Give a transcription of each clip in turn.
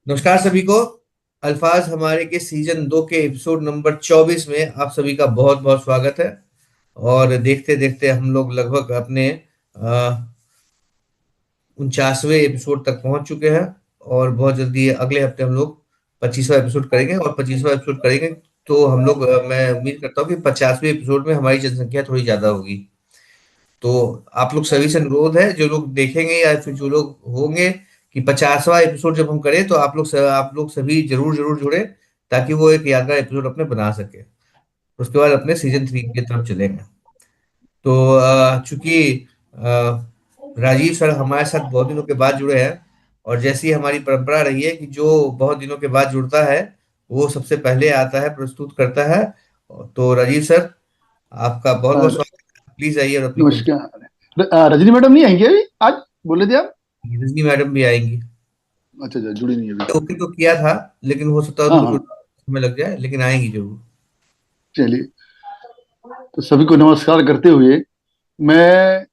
नमस्कार सभी को। अल्फाज हमारे के सीजन 2 के एपिसोड नंबर 24 में आप सभी का बहुत बहुत स्वागत है। और देखते देखते हम लोग लगभग अपने 49वें एपिसोड तक पहुंच चुके हैं। और बहुत जल्दी अगले हफ्ते हम लोग 25वां एपिसोड करेंगे, और 25वां एपिसोड करेंगे तो हम लोग मैं उम्मीद करता हूँ कि 50वें एपिसोड में हमारी जनसंख्या थोड़ी ज्यादा होगी। तो आप लोग सभी से अनुरोध है, जो लोग देखेंगे या फिर जो लोग होंगे, कि 50वां एपिसोड जब हम करें तो आप लोग सभी जरूर जरूर जुड़े, ताकि वो एक यादगार एपिसोड अपने बना सके। उसके बाद अपने सीजन 3 की तरफ चलेंगे। तो चूंकि राजीव सर हमारे साथ बहुत दिनों के बाद जुड़े हैं, और जैसी हमारी परंपरा रही है कि जो बहुत दिनों के बाद जुड़ता है वो सबसे पहले आता है, प्रस्तुत करता है। तो राजीव सर, आपका बहुत बहुत अ, स्वागत है। प्लीज आइए और अपनी परिचय। नमस्कार। रजनी मैडम नहीं आएंगे अभी आज? बोले थे आप? रजनी मैडम भी आएंगी। अच्छा अच्छा, जुड़ी नहीं अभी। ओके तो किया था, लेकिन हो सकता है हाँ उनको हाँ। थोड़ा समय लग जाए, लेकिन आएंगी जरूर। चलिए, तो सभी को नमस्कार करते हुए मैं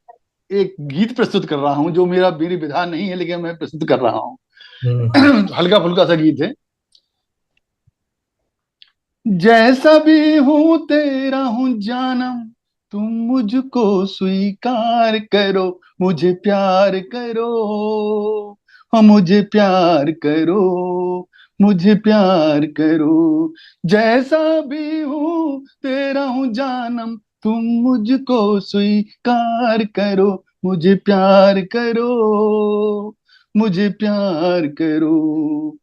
एक गीत प्रस्तुत कर रहा हूँ जो मेरी विधा नहीं है, लेकिन मैं प्रस्तुत कर रहा हूँ। हम्म। हल्का फुल्का सा गीत है। जैसा भी हूं तेरा हूं जानम, तुम मुझको स्वीकार करो, मुझे प्यार करो, हो मुझे प्यार करो, मुझे प्यार करो। जैसा भी हूं तेरा हूं जानम, तुम मुझको स्वीकार करो, मुझे प्यार करो, मुझे प्यार करो।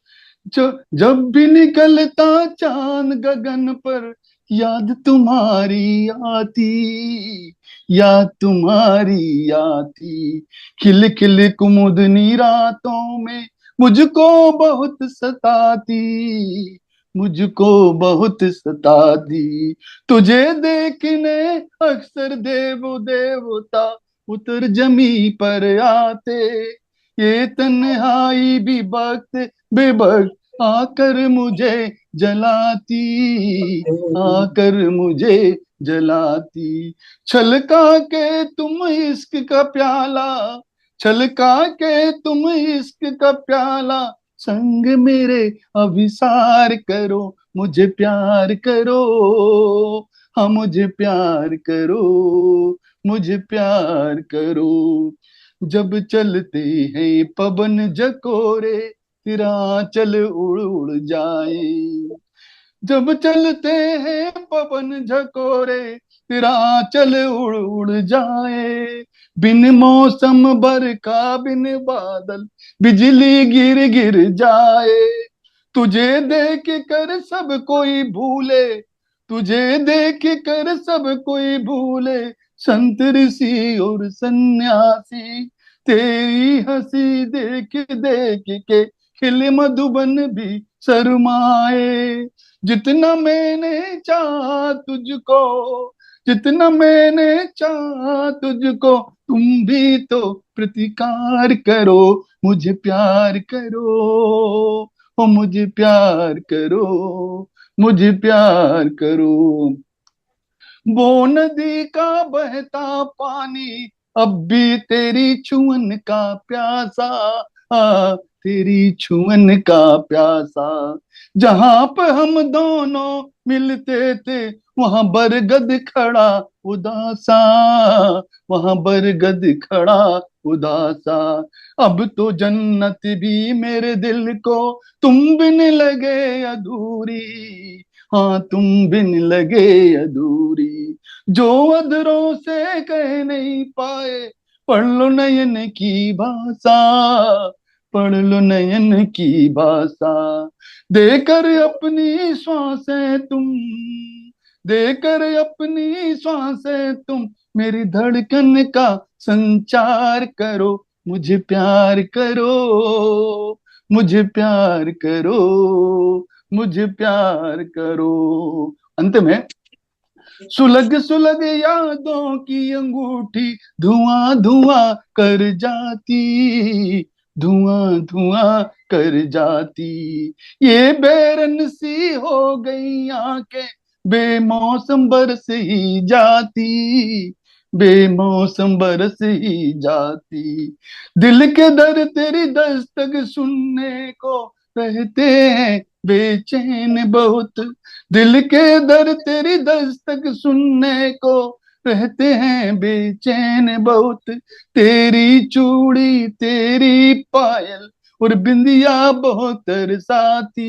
जो जब भी निकलता चांद गगन पर, याद तुम्हारी आती, याद तुम्हारी आती। खिल खिल कुमुदनी रातों में मुझको बहुत सताती, मुझको बहुत सताती। तुझे देखने अक्सर देवो देवता उतर जमी पर आते, ये तन्हाई भी वक्त बेवक्त आकर मुझे जलाती, आकर मुझे जलाती। छलका के तुम इश्क का प्याला, छलका के तुम इश्क का प्याला, संग मेरे अभिसार करो, मुझे प्यार करो, हाँ मुझे प्यार करो, मुझे प्यार करो। जब चलते हैं पवन झकोरे, तेरा चल उड़ उड़ जाए। जब चलते हैं पवन झकोरे, तेरा चल उड़ उड़ जाए। बिन मौसम बरखा बिन बादल, बिजली गिर गिर जाए। तुझे देख कर सब कोई भूले, तुझे देख कर सब कोई भूले। संत ऋषि और सन्यासी, तेरी हंसी देख देख के खिले मधुबन भी शर्माए। जितना मैंने चाहा तुझको, जितना मैंने चाहा तुझको, तुम भी तो प्रतिकार करो, मुझे प्यार करो, ओ मुझे प्यार करो, मुझे प्यार करो। वो नदी का बहता पानी अब भी तेरी छुअन का प्यासा, तेरी छुअन का प्यासा। जहां पर हम दोनों मिलते थे, वहां बरगद खड़ा उदासा, वहां बरगद खड़ा उदासा। अब तो जन्नत भी मेरे दिल को तुम बिन लगे अधूरी, हाँ तुम बिन लगे अधूरी। जो अधरों से कह नहीं पाए, पढ़ लो नयन की भाषा, पढ़ लो नयन की भाषा। देकर अपनी श्वासें तुम, देकर अपनी श्वासें तुम, मेरी धड़कन का संचार करो, मुझे प्यार करो, मुझे प्यार करो, मुझे प्यार करो। अंत में, सुलग सुलग यादों की अंगूठी धुआं धुआं कर जाती, धुआं धुआं कर जाती। ये बेरन सी हो गई आंखें, बेमौसम बरस ही जाती, बेमौसम बरस ही जाती। दिल के दर तेरी दस्तक सुनने को रहते हैं बेचैन बहुत, दिल के दर तेरी दस्तक सुनने को रहते हैं बेचैन बहुत। तेरी चूड़ी तेरी पायल और बिंदिया बहुत तरसाती,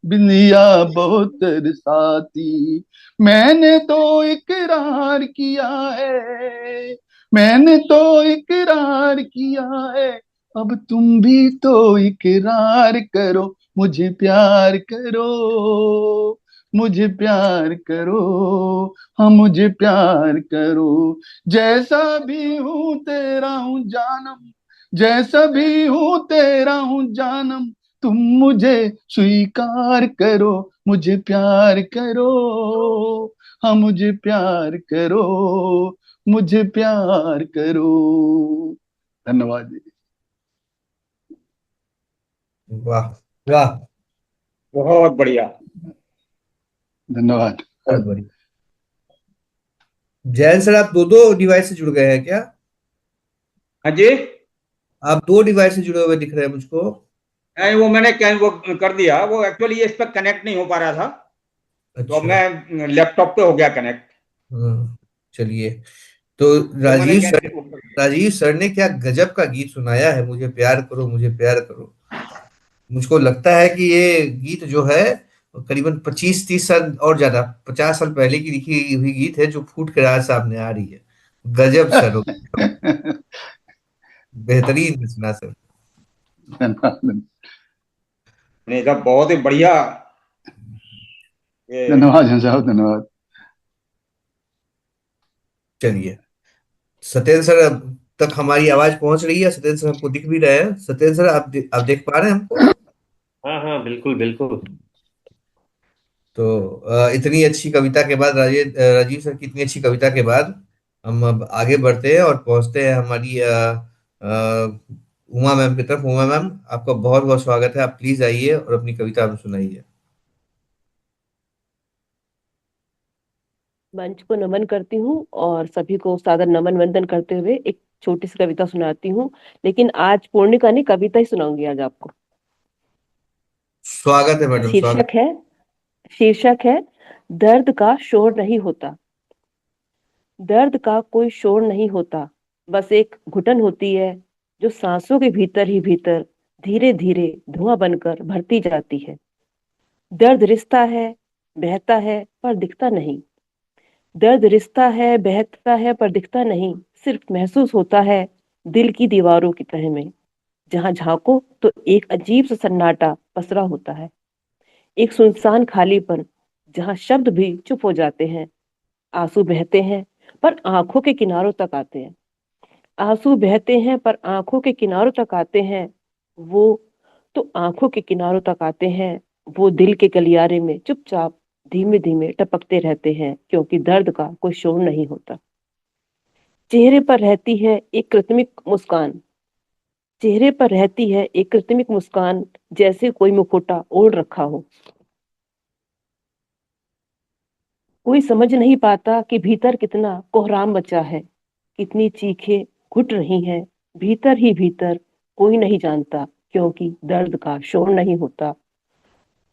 बिंदिया बहुत तरसाती। मैंने तो इकरार किया है, मैंने तो इकरार किया है, अब तुम भी तो इकरार करो, मुझे प्यार करो, मुझे प्यार करो, हाँ मुझे प्यार करो। जैसा भी हूँ तेरा हूँ जानम, जैसा भी हूँ तेरा हूँ जानम, तुम मुझे स्वीकार करो, मुझे प्यार करो, हाँ मुझे प्यार करो, मुझे प्यार करो। धन्यवाद जी। वाह वाह, बहुत बढ़िया। धन्यवाद। बहुत बढ़िया। जैन सर, आप दो दो डिवाइस से जुड़ गए हैं क्या? हाँ जी। आप दो डिवाइस से जुड़े हुए दिख रहे हैं मुझको। नहीं, वो मैंने वो कर दिया, वो एक्चुअली इस पर कनेक्ट नहीं हो पा रहा था, तो अब अच्छा। मैं लैपटॉप पे हो गया कनेक्ट, चलिए। तो तो मैंने राजीव सर, कैंसिल कर दिया। राजीव सर ने क्या गजब का गीत सुनाया है, मुझे प्यार करो मुझे प्यार करो। मुझको लगता है कि ये गीत जो है करीबन 25-30 साल और ज्यादा, 50 साल पहले की लिखी हुई गीत है, जो फूट कर आज सामने आ रही है। गजब सर, बेहतरीन रचना सर। धन्यवाद। नहीं, सब बहुत ही बढ़िया। ये धन्यवाद साहब, धन्यवाद। चलिए, सत्येंद्र सर, अब तक हमारी आवाज पहुंच रही है? सत्येंद्र सर हमको दिख भी रहे हैं। सत्येंद्र सर, आप देख पा रहे हैं हमको? हाँ हाँ, बिल्कुल बिल्कुल। तो इतनी अच्छी कविता के बाद, राजीव सर की इतनी अच्छी कविता के बाद, हम अब आगे बढ़ते हैं और पहुंचते हैं हमारी उमा मैम की तरफ। उमा मैम, आपका बहुत बहुत स्वागत है। आप प्लीज आइए और अपनी कविता हमें सुनाइए। मंच को नमन करती हूँ और सभी को सादर नमन वंदन करते हुए एक छोटी सी कविता सुनाती हूँ। लेकिन आज पूर्णिका नहीं, कविता ही सुनाऊंगी आज आपको। स्वागत है मैडम, स्वागत। शीर्षक है शीर्षक है दर्द का शोर नहीं होता। दर्द का कोई शोर नहीं होता, बस एक घुटन होती है जो सांसों के भीतर ही भीतर धीरे धीरे धुआं बनकर भरती जाती है। दर्द रिश्ता है, बहता है पर दिखता नहीं। दर्द रिश्ता है, बहता है पर दिखता नहीं, सिर्फ महसूस होता है दिल की दीवारों की तह में। जहां झांको तो एक अजीब सा सन्नाटा पसरा होता है, एक सुनसान खालीपन जहां शब्द भी चुप हो जाते हैं। आंसू बहते हैं पर आंखों के किनारों तक आते हैं। आंसू बहते हैं पर आंखों के किनारों तक आते हैं। वो तो आंखों के किनारों तक आते हैं, वो दिल के गलियारे में चुपचाप धीमे धीमे टपकते रहते हैं, क्योंकि दर्द का कोई शोर नहीं होता। चेहरे पर रहती है एक कृत्रिमिक मुस्कान। चेहरे पर रहती है एक कृत्रिमिक मुस्कान, जैसे कोई मुखौटा ओढ़ रखा हो। कोई समझ नहीं पाता कि भीतर कितना कोहराम मचा है, कितनी चीखें घुट रही हैं भीतर ही भीतर। कोई नहीं जानता, क्योंकि दर्द का शोर नहीं होता।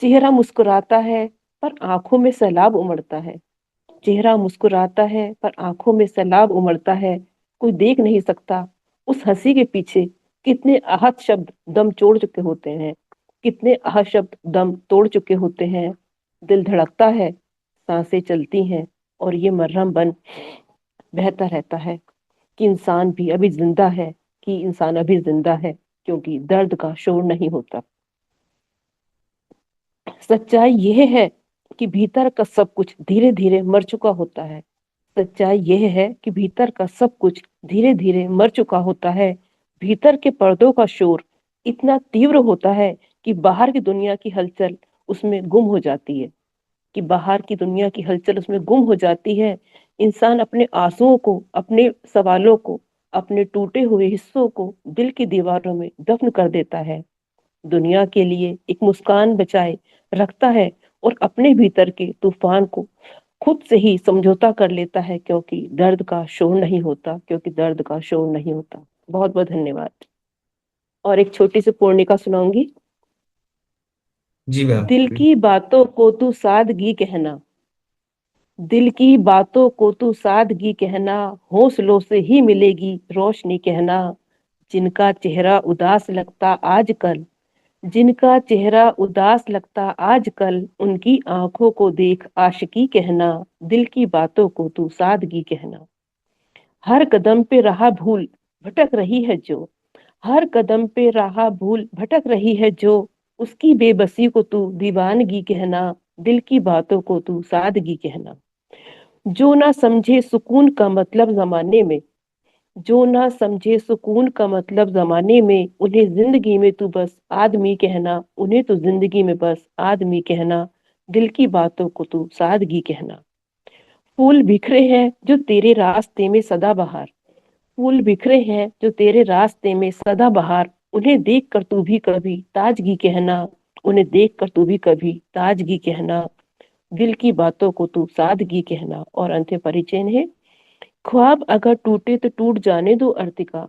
चेहरा मुस्कुराता है पर आंखों में सैलाब उमड़ता है। चेहरा मुस्कुराता है पर आंखों में सैलाब उमड़ता है। कोई देख नहीं सकता उस हंसी के पीछे कितने आहत शब्द दम तोड़ चुके होते हैं, कितने आहत शब्द दम तोड़ चुके होते हैं। दिल धड़कता है, सांसें चलती हैं, और ये मरहम बन बहता रहता है कि इंसान भी अभी जिंदा है, कि इंसान अभी जिंदा है, क्योंकि दर्द का शोर नहीं होता। सच्चाई यह है कि भीतर का सब कुछ धीरे धीरे मर चुका होता है। सच्चाई यह है कि भीतर का सब कुछ धीरे धीरे मर चुका होता है। भीतर के पर्दों का शोर इतना तीव्र होता है कि बाहर की दुनिया की हलचल उसमें गुम हो जाती है, कि बाहर की दुनिया की हलचल उसमें गुम हो जाती है। इंसान अपने आंसुओं को, अपने सवालों को, अपने टूटे हुए हिस्सों को दिल की दीवारों में दफन कर देता है। दुनिया के लिए एक मुस्कान बचाए रखता है और अपने भीतर के तूफान को खुद से ही समझौता कर लेता है, क्योंकि दर्द का शोर नहीं होता, क्योंकि दर्द का शोर नहीं होता। बहुत बहुत धन्यवाद। और एक छोटी सी पूर्णिका सुनाऊंगी। जी मैम। दिल की बातों को तू सादगी कहना, दिल की बातों को तू सादगी कहना, हौसलों से ही मिलेगी रोशनी कहना। जिनका चेहरा उदास लगता आजकल, जिनका चेहरा उदास लगता आजकल, उनकी आंखों को देख आशिकी कहना। दिल की बातों को तू सादगी कहना। हर कदम पे राह भूल भटक रही है जो, हर कदम पे राह भूल भटक रही है जो, उसकी बेबसी को तू दीवानगी कहना। दिल की बातों को तू सादगी कहना। जो ना समझे सुकून का मतलब जमाने में, जो ना समझे सुकून का मतलब जमाने में, उन्हें जिंदगी में तू बस आदमी कहना, उन्हें तो जिंदगी में बस आदमी कहना। दिल की बातों को तू सादगी कहना। फूल बिखरे हैं जो तेरे रास्ते में सदाबहार, फूल बिखरे हैं जो तेरे रास्ते में सदाबहार, उन्हें देख कर तू भी कभी ताजगी कहना, उन्हें देख कर तू भी कभी ताजगी कहना। दिल की बातों को तू सादगी कहना। और अंत्य परिचय है, ख्वाब अगर टूटे तो टूट जाने दो अर्तिका,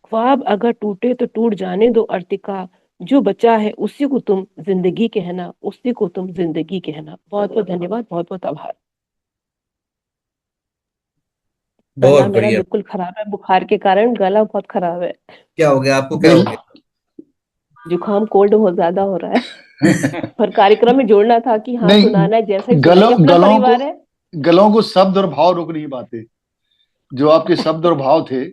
ख्वाब अगर टूटे तो टूट जाने दो अर्तिका, जो बचा है उसी को तुम जिंदगी कहना, उसी को तुम जिंदगी कहना। बहुत बहुत धन्यवाद, बहुत बहुत आभार। गला बहुत मेरा बढ़िया। बिल्कुल खराब है, बुखार के कारण गला बहुत खराब है। क्या हो गया आपको, क्या हो दिल गया? जुकाम कोल्ड बहुत ज्यादा हो रहा है। पर कार्यक्रम में जोड़ना था कि हाँ नहीं, सुनाना है, जैसा ही गलों सुनाइए, अपना गलों को परिवार है। गलों को शब्द और भाव रोक नहीं पाते। जो आपके शब्द और भाव थे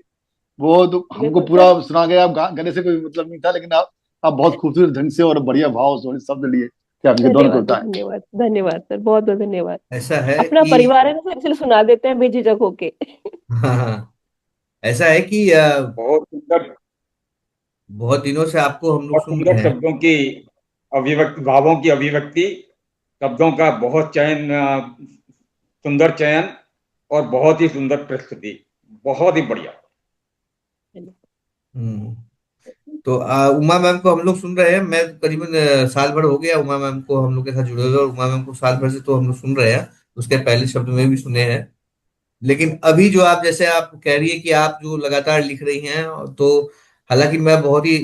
वो तो हमको बिल्कुल पूरा सर। सुना गया। आप गाने से कोई मतलब नहीं था, लेकिन आप बहुत खूबसूरत ढंग से और बढ़िया भाव से शब्द लिए थे आपके, दोनों के धन्यवाद होता है। धन्यवाद धन्यवाद सर, बहुत बहुत धन्यवाद। ऐसा है अपना कि परिवार है ना सर, इसलिए सुना देते हैं बेझिझक होके। हाँ हाँ, ऐसा है कि बहुत सुंदर, बहुत दिनों से आपको हम लोग बहुत सुन सुंदर रहे हैं। शब्दों की अभिव्यक्ति, भावों की अभिव्यक्ति, शब्दों का बहुत चयन, सुंदर चयन, और बहुत ही सुंदर प्रस्तुति, बहुत ही बढ़िया। हम्म। तो उमा मैम को हम लोग सुन रहे हैं। मैं करीबन साल भर हो गया उमा मैम को हम लोग के साथ जुड़े हुए, और उमा मैम को साल भर से तो हम लोग सुन रहे हैं। उसके पहले शब्द में भी सुने हैं। लेकिन अभी जो आप, जैसे आप कह रही है कि आप जो लगातार लिख रही हैं, तो हालांकि मैं बहुत ही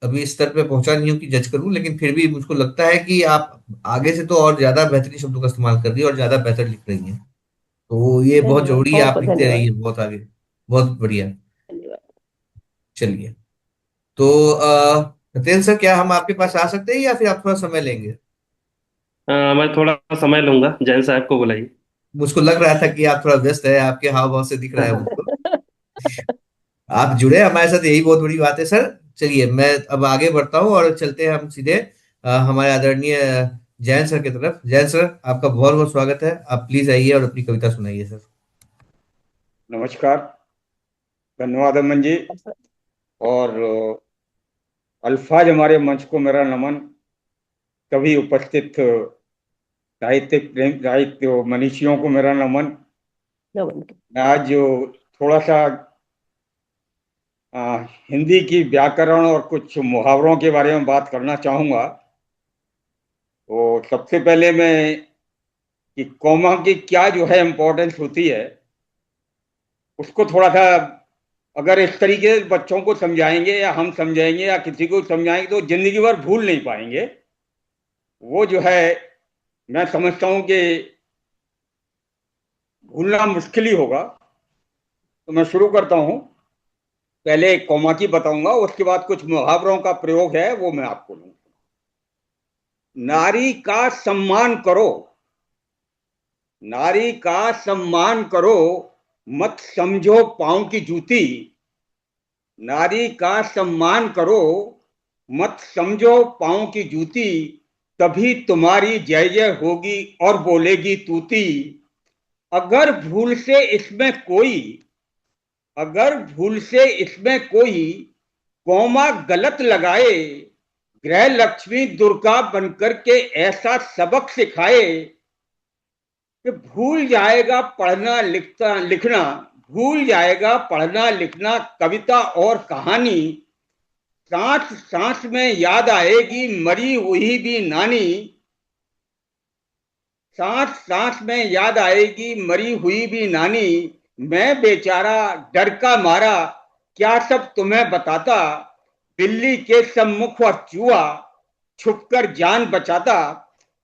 अभी इस स्तर पे पहुंचा नहीं हूँ कि जज करूं, लेकिन फिर भी मुझको लगता है कि आप आगे से तो और ज्यादा बेहतरीन शब्दों का इस्तेमाल कर रही है और ज्यादा बेहतर लिख रही हैं। तो ये बहुत धन्यवाद, जरूरी है, बहुत आप बहुत लिखते धन्यवाद। रहिए बहुत आगे। बहुत बढ़िया। धन्यवाद। चलिए। तो सत्येंद्र सर, क्या हम आपके पास आ सकते हैं या फिर आप थोड़ा समय लेंगे? मैं थोड़ा समय लूंगा, जैन साहब को बुलाइए। मुझको लग रहा था कि आप थोड़ा व्यस्त है, आपके हाव भाव से दिख रहा है मुझको। आप जुड़े हमारे साथ, यही बहुत बड़ी बात है सर। चलिए, मैं अब आगे बढ़ता हूँ और चलते हैं हम सीधे हमारे आदरणीय जैन सर की तरफ। जैन सर, आपका बहुत बहुत स्वागत है। आप प्लीज आइए और अपनी कविता सुनाइए सर। नमस्कार, धन्यवाद अमन जी। और अल्फाज हमारे मंच को मेरा नमन। सभी उपस्थित साहित्यिक प्रेम, साहित्य मनीषियों को मेरा नमन। नमन। मैं आज जो थोड़ा सा हिंदी की व्याकरण और कुछ मुहावरों के बारे में बात करना चाहूंगा। तो सबसे पहले मैं, कि कॉमा की क्या जो है इम्पोर्टेंस होती है, उसको थोड़ा सा अगर इस तरीके से बच्चों को समझाएंगे या हम समझाएंगे या किसी को समझाएंगे तो जिंदगी भर भूल नहीं पाएंगे। वो जो है, मैं समझता हूं कि भूलना मुश्किल ही होगा। तो मैं शुरू करता हूं। पहले कॉमा की बताऊंगा, उसके बाद कुछ मुहावरों का प्रयोग है वो मैं आपको लूंगा। नारी का सम्मान करो, नारी का सम्मान करो, मत समझो पांव की जूती। नारी का सम्मान करो, मत समझो पांव की जूती। तभी तुम्हारी जय जय होगी और बोलेगी तूती। अगर भूल से इसमें कोई, अगर भूल से इसमें कोई कौमा गलत लगाए, गृह लक्ष्मी दुर्गा बनकर के ऐसा सबक सिखाए कि भूल जाएगा पढ़ना लिखता लिखना, भूल जाएगा पढ़ना लिखना, कविता और कहानी। सांस सांस में याद आएगी मरी हुई भी नानी। सांस सांस में याद आएगी मरी हुई भी नानी। मैं बेचारा डर का मारा क्या सब तुम्हें बताता। बिल्ली के सम्मुख और चूहा, छुपकर जान बचाता।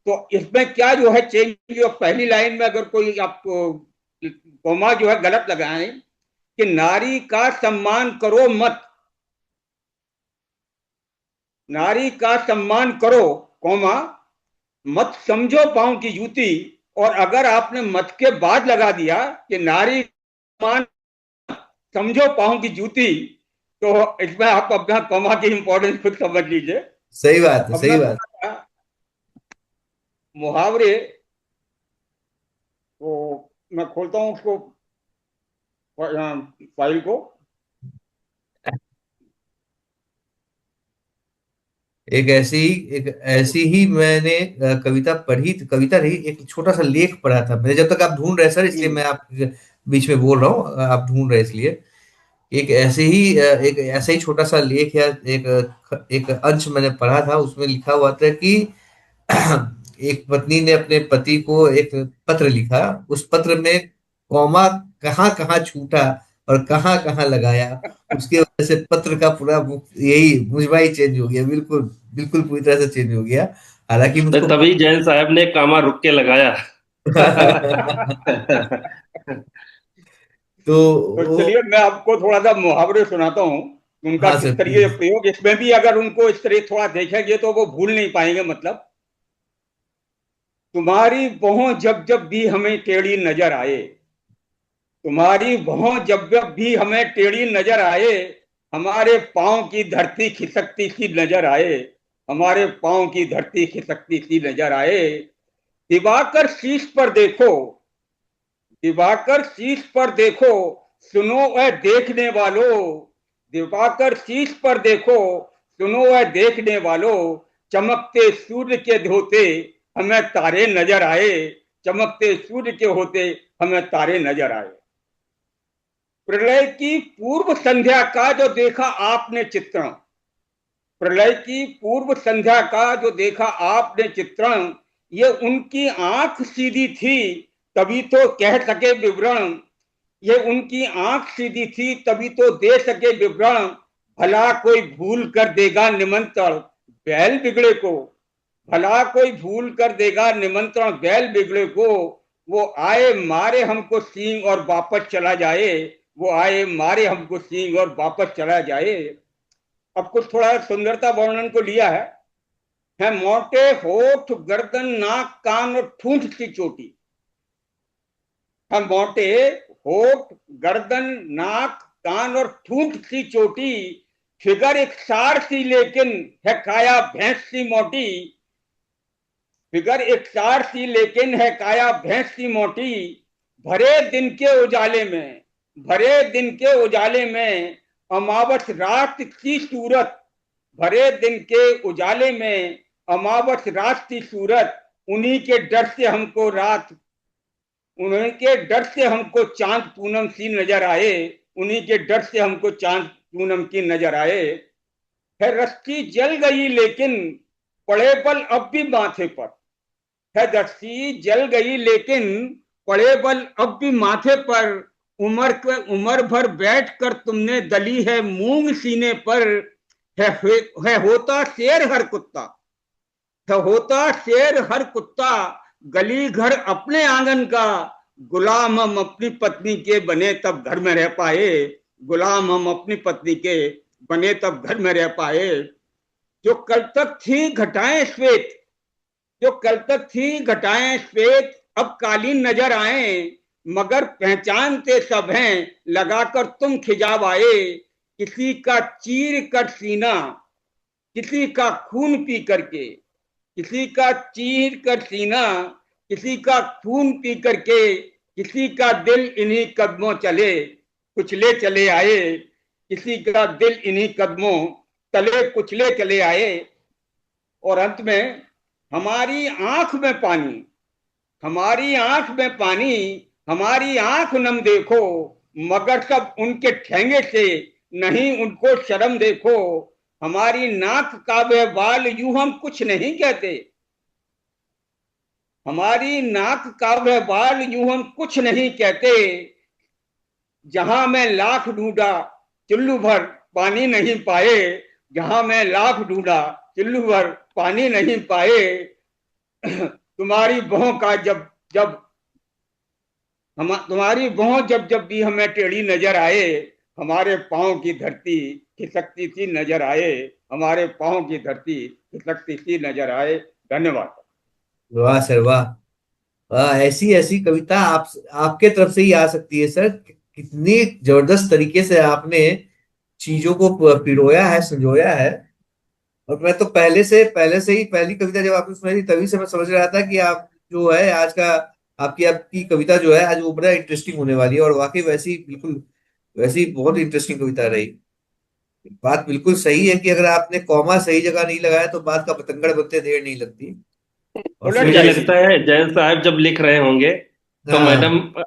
तो इसमें क्या जो है चेंज, जो पहली लाइन में अगर कोई आपको कोमा जो है गलत लगाए कि नारी का सम्मान करो मत, नारी का सम्मान करो, कोमा, मत समझो पांव की जूती। और अगर आपने मत के बाद लगा दिया कि नारी सम्मान समझो पांव की जूती, तो इसमें आप अपना कोमा की इंपॉर्टेंस खुद समझ लीजिए। सही बात है, अब सही मैं बात। मुहावरे, तो मैं खोलता हूं उसको, फाइल को। एक ऐसी ही मैंने कविता पढ़ी, कविता रही, एक छोटा सा लेख पढ़ा था मैंने। जब तक आप ढूंढ रहे हैं सर, इसलिए मैं आप बीच में बोल रहा हूँ, आप ढूंढ रहे हैं इसलिए। एक ऐसा ही छोटा सा लेख या एक अंश मैंने पढ़ा था। उसमें लिखा हुआ था कि एक पत्नी ने अपने पति को एक पत्र लिखा। उस पत्र में कौमा कहाँ कहाँ छूटा और कहाँ कहाँ लगाया, उसके वजह से पत्र का पूरा यही मुजमा ही चेंज हो गया, बिल्कुल बिल्कुल पूरी तरह से चेंज हो गया। हालांकि तो मुझको तभी जैन साहब ने कामा रुक के लगाया। तो तो चलिए मैं आपको थोड़ा सा मुहावरे सुनाता हूँ, उनका हाँ सर किस तरीके प्लीज। से प्रयोग। इसमें भी अगर उनको इस तरह थोड़ा देखेंगे तो वो भूल नहीं पाएंगे। मतलब, तुम्हारी बहों जब जब भी हमें टेढ़ी नजर आए, तुम्हारी बहों जब जब भी हमें टेढ़ी नजर आए, हमारे पांव की धरती खिसकती सी नजर आए, हमारे पांव की धरती खिसकती सी नजर आए। दिवाकर शीश पर देखो, दिवाकर शीश पर देखो, सुनो वह देखने वालों, दिवाकर शीश पर देखो, सुनो वह देखने वालों, चमकते सूर्य के होते हमें तारे नजर आए, चमकते सूर्य के होते हमें तारे नजर आए। प्रलय की पूर्व संध्या का जो देखा आपने चित्रण, प्रलय की पूर्व संध्या का जो देखा आपने चित्रण, ये उनकी आंख सीधी थी तभी तो कह सके विवरण, ये उनकी आंख सीधी थी तभी तो दे सके विवरण। भला कोई भूल कर देगा निमंत्रण बैल बिगड़े को, भला कोई भूल कर देगा निमंत्रण बैल बिगड़े को, वो आए मारे हमको सींग और वापस चला जाए, वो आए मारे हमको सींग और वापस चला जाए। अब कुछ थोड़ा सुंदरता वर्णन को लिया है मोटे होठ गर्दन नाक कान और ठूंठ की चोटी, है मोटे होठ गर्दन नाक कान और ठूंठ सी चोटी, फिगर एक सार सी लेकिन है काया भैंस सी मोटी, फिगर एक सार सी लेकिन है काया भैंस सी मोटी। भरे दिन के उजाले में, भरे दिन के उजाले में अमावस रात की सूरत, भरे दिन के उजाले में अमावस रात की सूरत, उन्हीं के डर से हमको रात, उन्हीं के डर से हमको चांद पूनम सी नजर आए, उन्हीं के डर से हमको चांद पूनम की नजर आए। है रस्सी जल गई लेकिन पड़े बल अब भी माथे पर, है रस्सी जल गई लेकिन पड़े बल अब भी माथे पर, उम्र भर बैठ कर तुमने दली है मूंग सीने पर, है होता शेर हर कुत्ता, है होता शेर हर कुत्ता, गली घर अपने आंगन का, गुलाम हम अपनी पत्नी के बने तब घर में रह पाए, गुलाम हम अपनी पत्नी के बने तब घर में रह पाए। जो कल तक थी घटाएं श्वेत, जो कल तक थी घटाएं श्वेत अब कालीन नजर आए, मगर पहचानते सब हैं लगाकर तुम खिजाब आए। किसी का चीर कर सीना, किसी का खून पी करके, किसी का चीर कर सीना, किसी का खून पी करके, किसी का दिल इन्हीं कदमों चले कुचले चले आए, किसी का दिल इन्हीं कदमों तले कुचले चले आए। और अंत में, हमारी आंख में पानी, हमारी आंख में पानी, हमारी आंख नम देखो, मगर सब उनके ठेंगे से नहीं उनको शर्म देखो, हमारी नाक का वह बाल यूं हम कुछ नहीं कहते, हमारी नाक का वह बाल यूं हम कुछ नहीं कहते, जहां मैं लाख ढूंढा चुल्लू भर पानी नहीं पाए, जहां मैं लाख ढूंढा चुल्लू भर पानी नहीं पाए। तुम्हारी बहों का जब जब हम तुम्हारी बहों जब जब भी हमें टेढ़ी नजर आए, हमारे पाँव की धरती खिसकती सी नजर आए, हमारे पाँव की धरती खिसकती सी नजर आए। धन्यवाद। वाह सर वाह। ऐसी ऐसी कविता आप आपके तरफ से ही आ सकती है सर। कितनी जबरदस्त तरीके से आपने चीजों को पिरोया है, संजोया है। और मैं तो पहले से ही पहली कविता जब आपने सुनाई थी तभी से मैं समझ रहा था कि आप जो है आज का आपकी आपकी कविता जो है आज वो बड़ा इंटरेस्टिंग होने वाली है। और वाकई वैसी बिल्कुल वैसी बहुत इंटरेस्टिंग कविता रही। बात बिल्कुल सही है कि अगर आपने कॉमा सही जगह नहीं लगाया तो बात का बतंगड़ बनते देर नहीं लगती। और उलट मुझे फिर जाएगी। लगता है जैन साहब जब लिख रहे होंगे तो मैडम हाँ।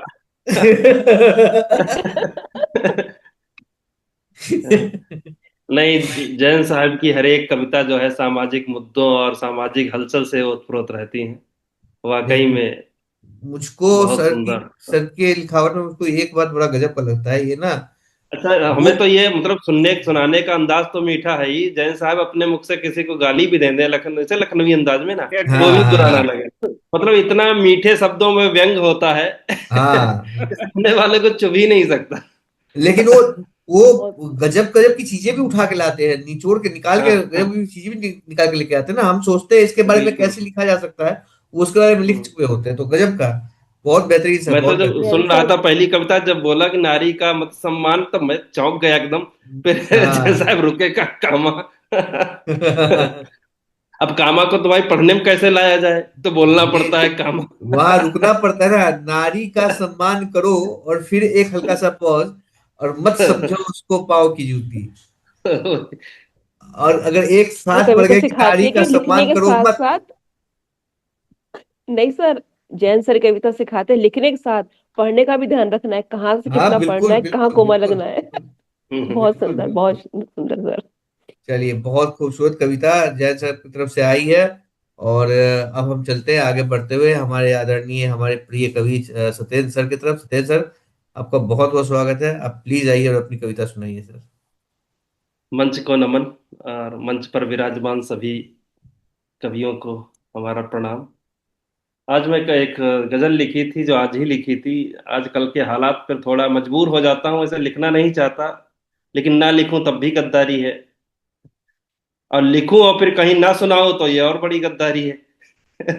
नहीं, जैन साहब की हर एक कविता जो है सामाजिक मुद्दों और सामाजिक हलचल से ओतप्रोत रहती है, वाकई नहीं, में मुझको बहुत सुंदर। सर के लिखावट में मुझको एक बात बड़ा गजब का लगता है ये ना। अच्छा, वो हमें तो ये मतलब सुनने सुनाने का अंदाज तो मीठा है ही, जैन साहब अपने मुख से किसी को गाली भी दे दें लखन से लखनवी अंदाज में ना, वो हाँ भी बुरा ना हाँ लगे। मतलब इतना मीठे शब्दों में व्यंग होता है हाँ। कि सुनने वाले को चुभ ही नहीं सकता। लेकिन बहुत वो गजब गजब की चीजें भी उठा के लाते हैं, निचोड़ के निकाल के हाँ गजब हाँ, की चीजें भी निकाल के लेके आते हैं ना। हम सोचते हैं इसके बारे में बिल्कुल। कैसे लिखा जा सकता है, वो उसके बारे में लिख हम्म। चुके होते हैं। तो गजब का, बहुत बेहतरीन सर, मैं तो बहुत जब बेहतरीन। सुन जैन रहा सर। था पहली कविता, जब बोला कि नारी का मत सम्मान, तब मैं चौंक गया एकदम। फिर जैन हाँ। साहब रुके का कामा। अब कामा को तो भाई पढ़ने में कैसे लाया जाए, तो बोलना पड़ता है ये कामा। वहां रुकना पड़ता है ना, नारी का सम्मान करो और फिर एक हल्का सा पॉज, और मत समझो उसको पाँव की जूती। और अगर एक वो साथ पड़ कविता गए कि सिखाती नारी है का कि लिखने सम्मान के करो साथ मत। साथ, नहीं सर, जैन सर कविता सिखाते हैं लिखने के साथ पढ़ने का भी ध्यान रखना है, कहाँ से हाँ कितना पढ़ना बिल्कुल है, कहाँ बिल्कुल कोमा बिल्कुल लगना है। बहुत बिल्कुल सुंदर, बहुत बिल्कुल। सुंदर सर। चलिए, बहुत खूबसूरत कविता जैन सर की तरफ से आई है। और अब हम चलते हैं आगे बढ़ते हुए हमारे आदरणीय हमारे प्रिय कवि सत्येंद्र सर की तरफ। सत्येंद्र सर, आपका बहुत बहुत स्वागत है। आप प्लीज आइए और अपनी कविता सुनाइए सर। मंच को नमन, और मंच पर विराजमान सभी कवियों को हमारा प्रणाम। आज मैं एक गजल लिखी थी, जो आज ही लिखी थी। आजकल के हालात पर थोड़ा मजबूर हो जाता हूँ, ऐसे लिखना नहीं चाहता, लेकिन ना लिखूं तब भी गद्दारी है, और लिखूं और फिर कहीं ना सुनाऊं तो ये और बड़ी गद्दारी है।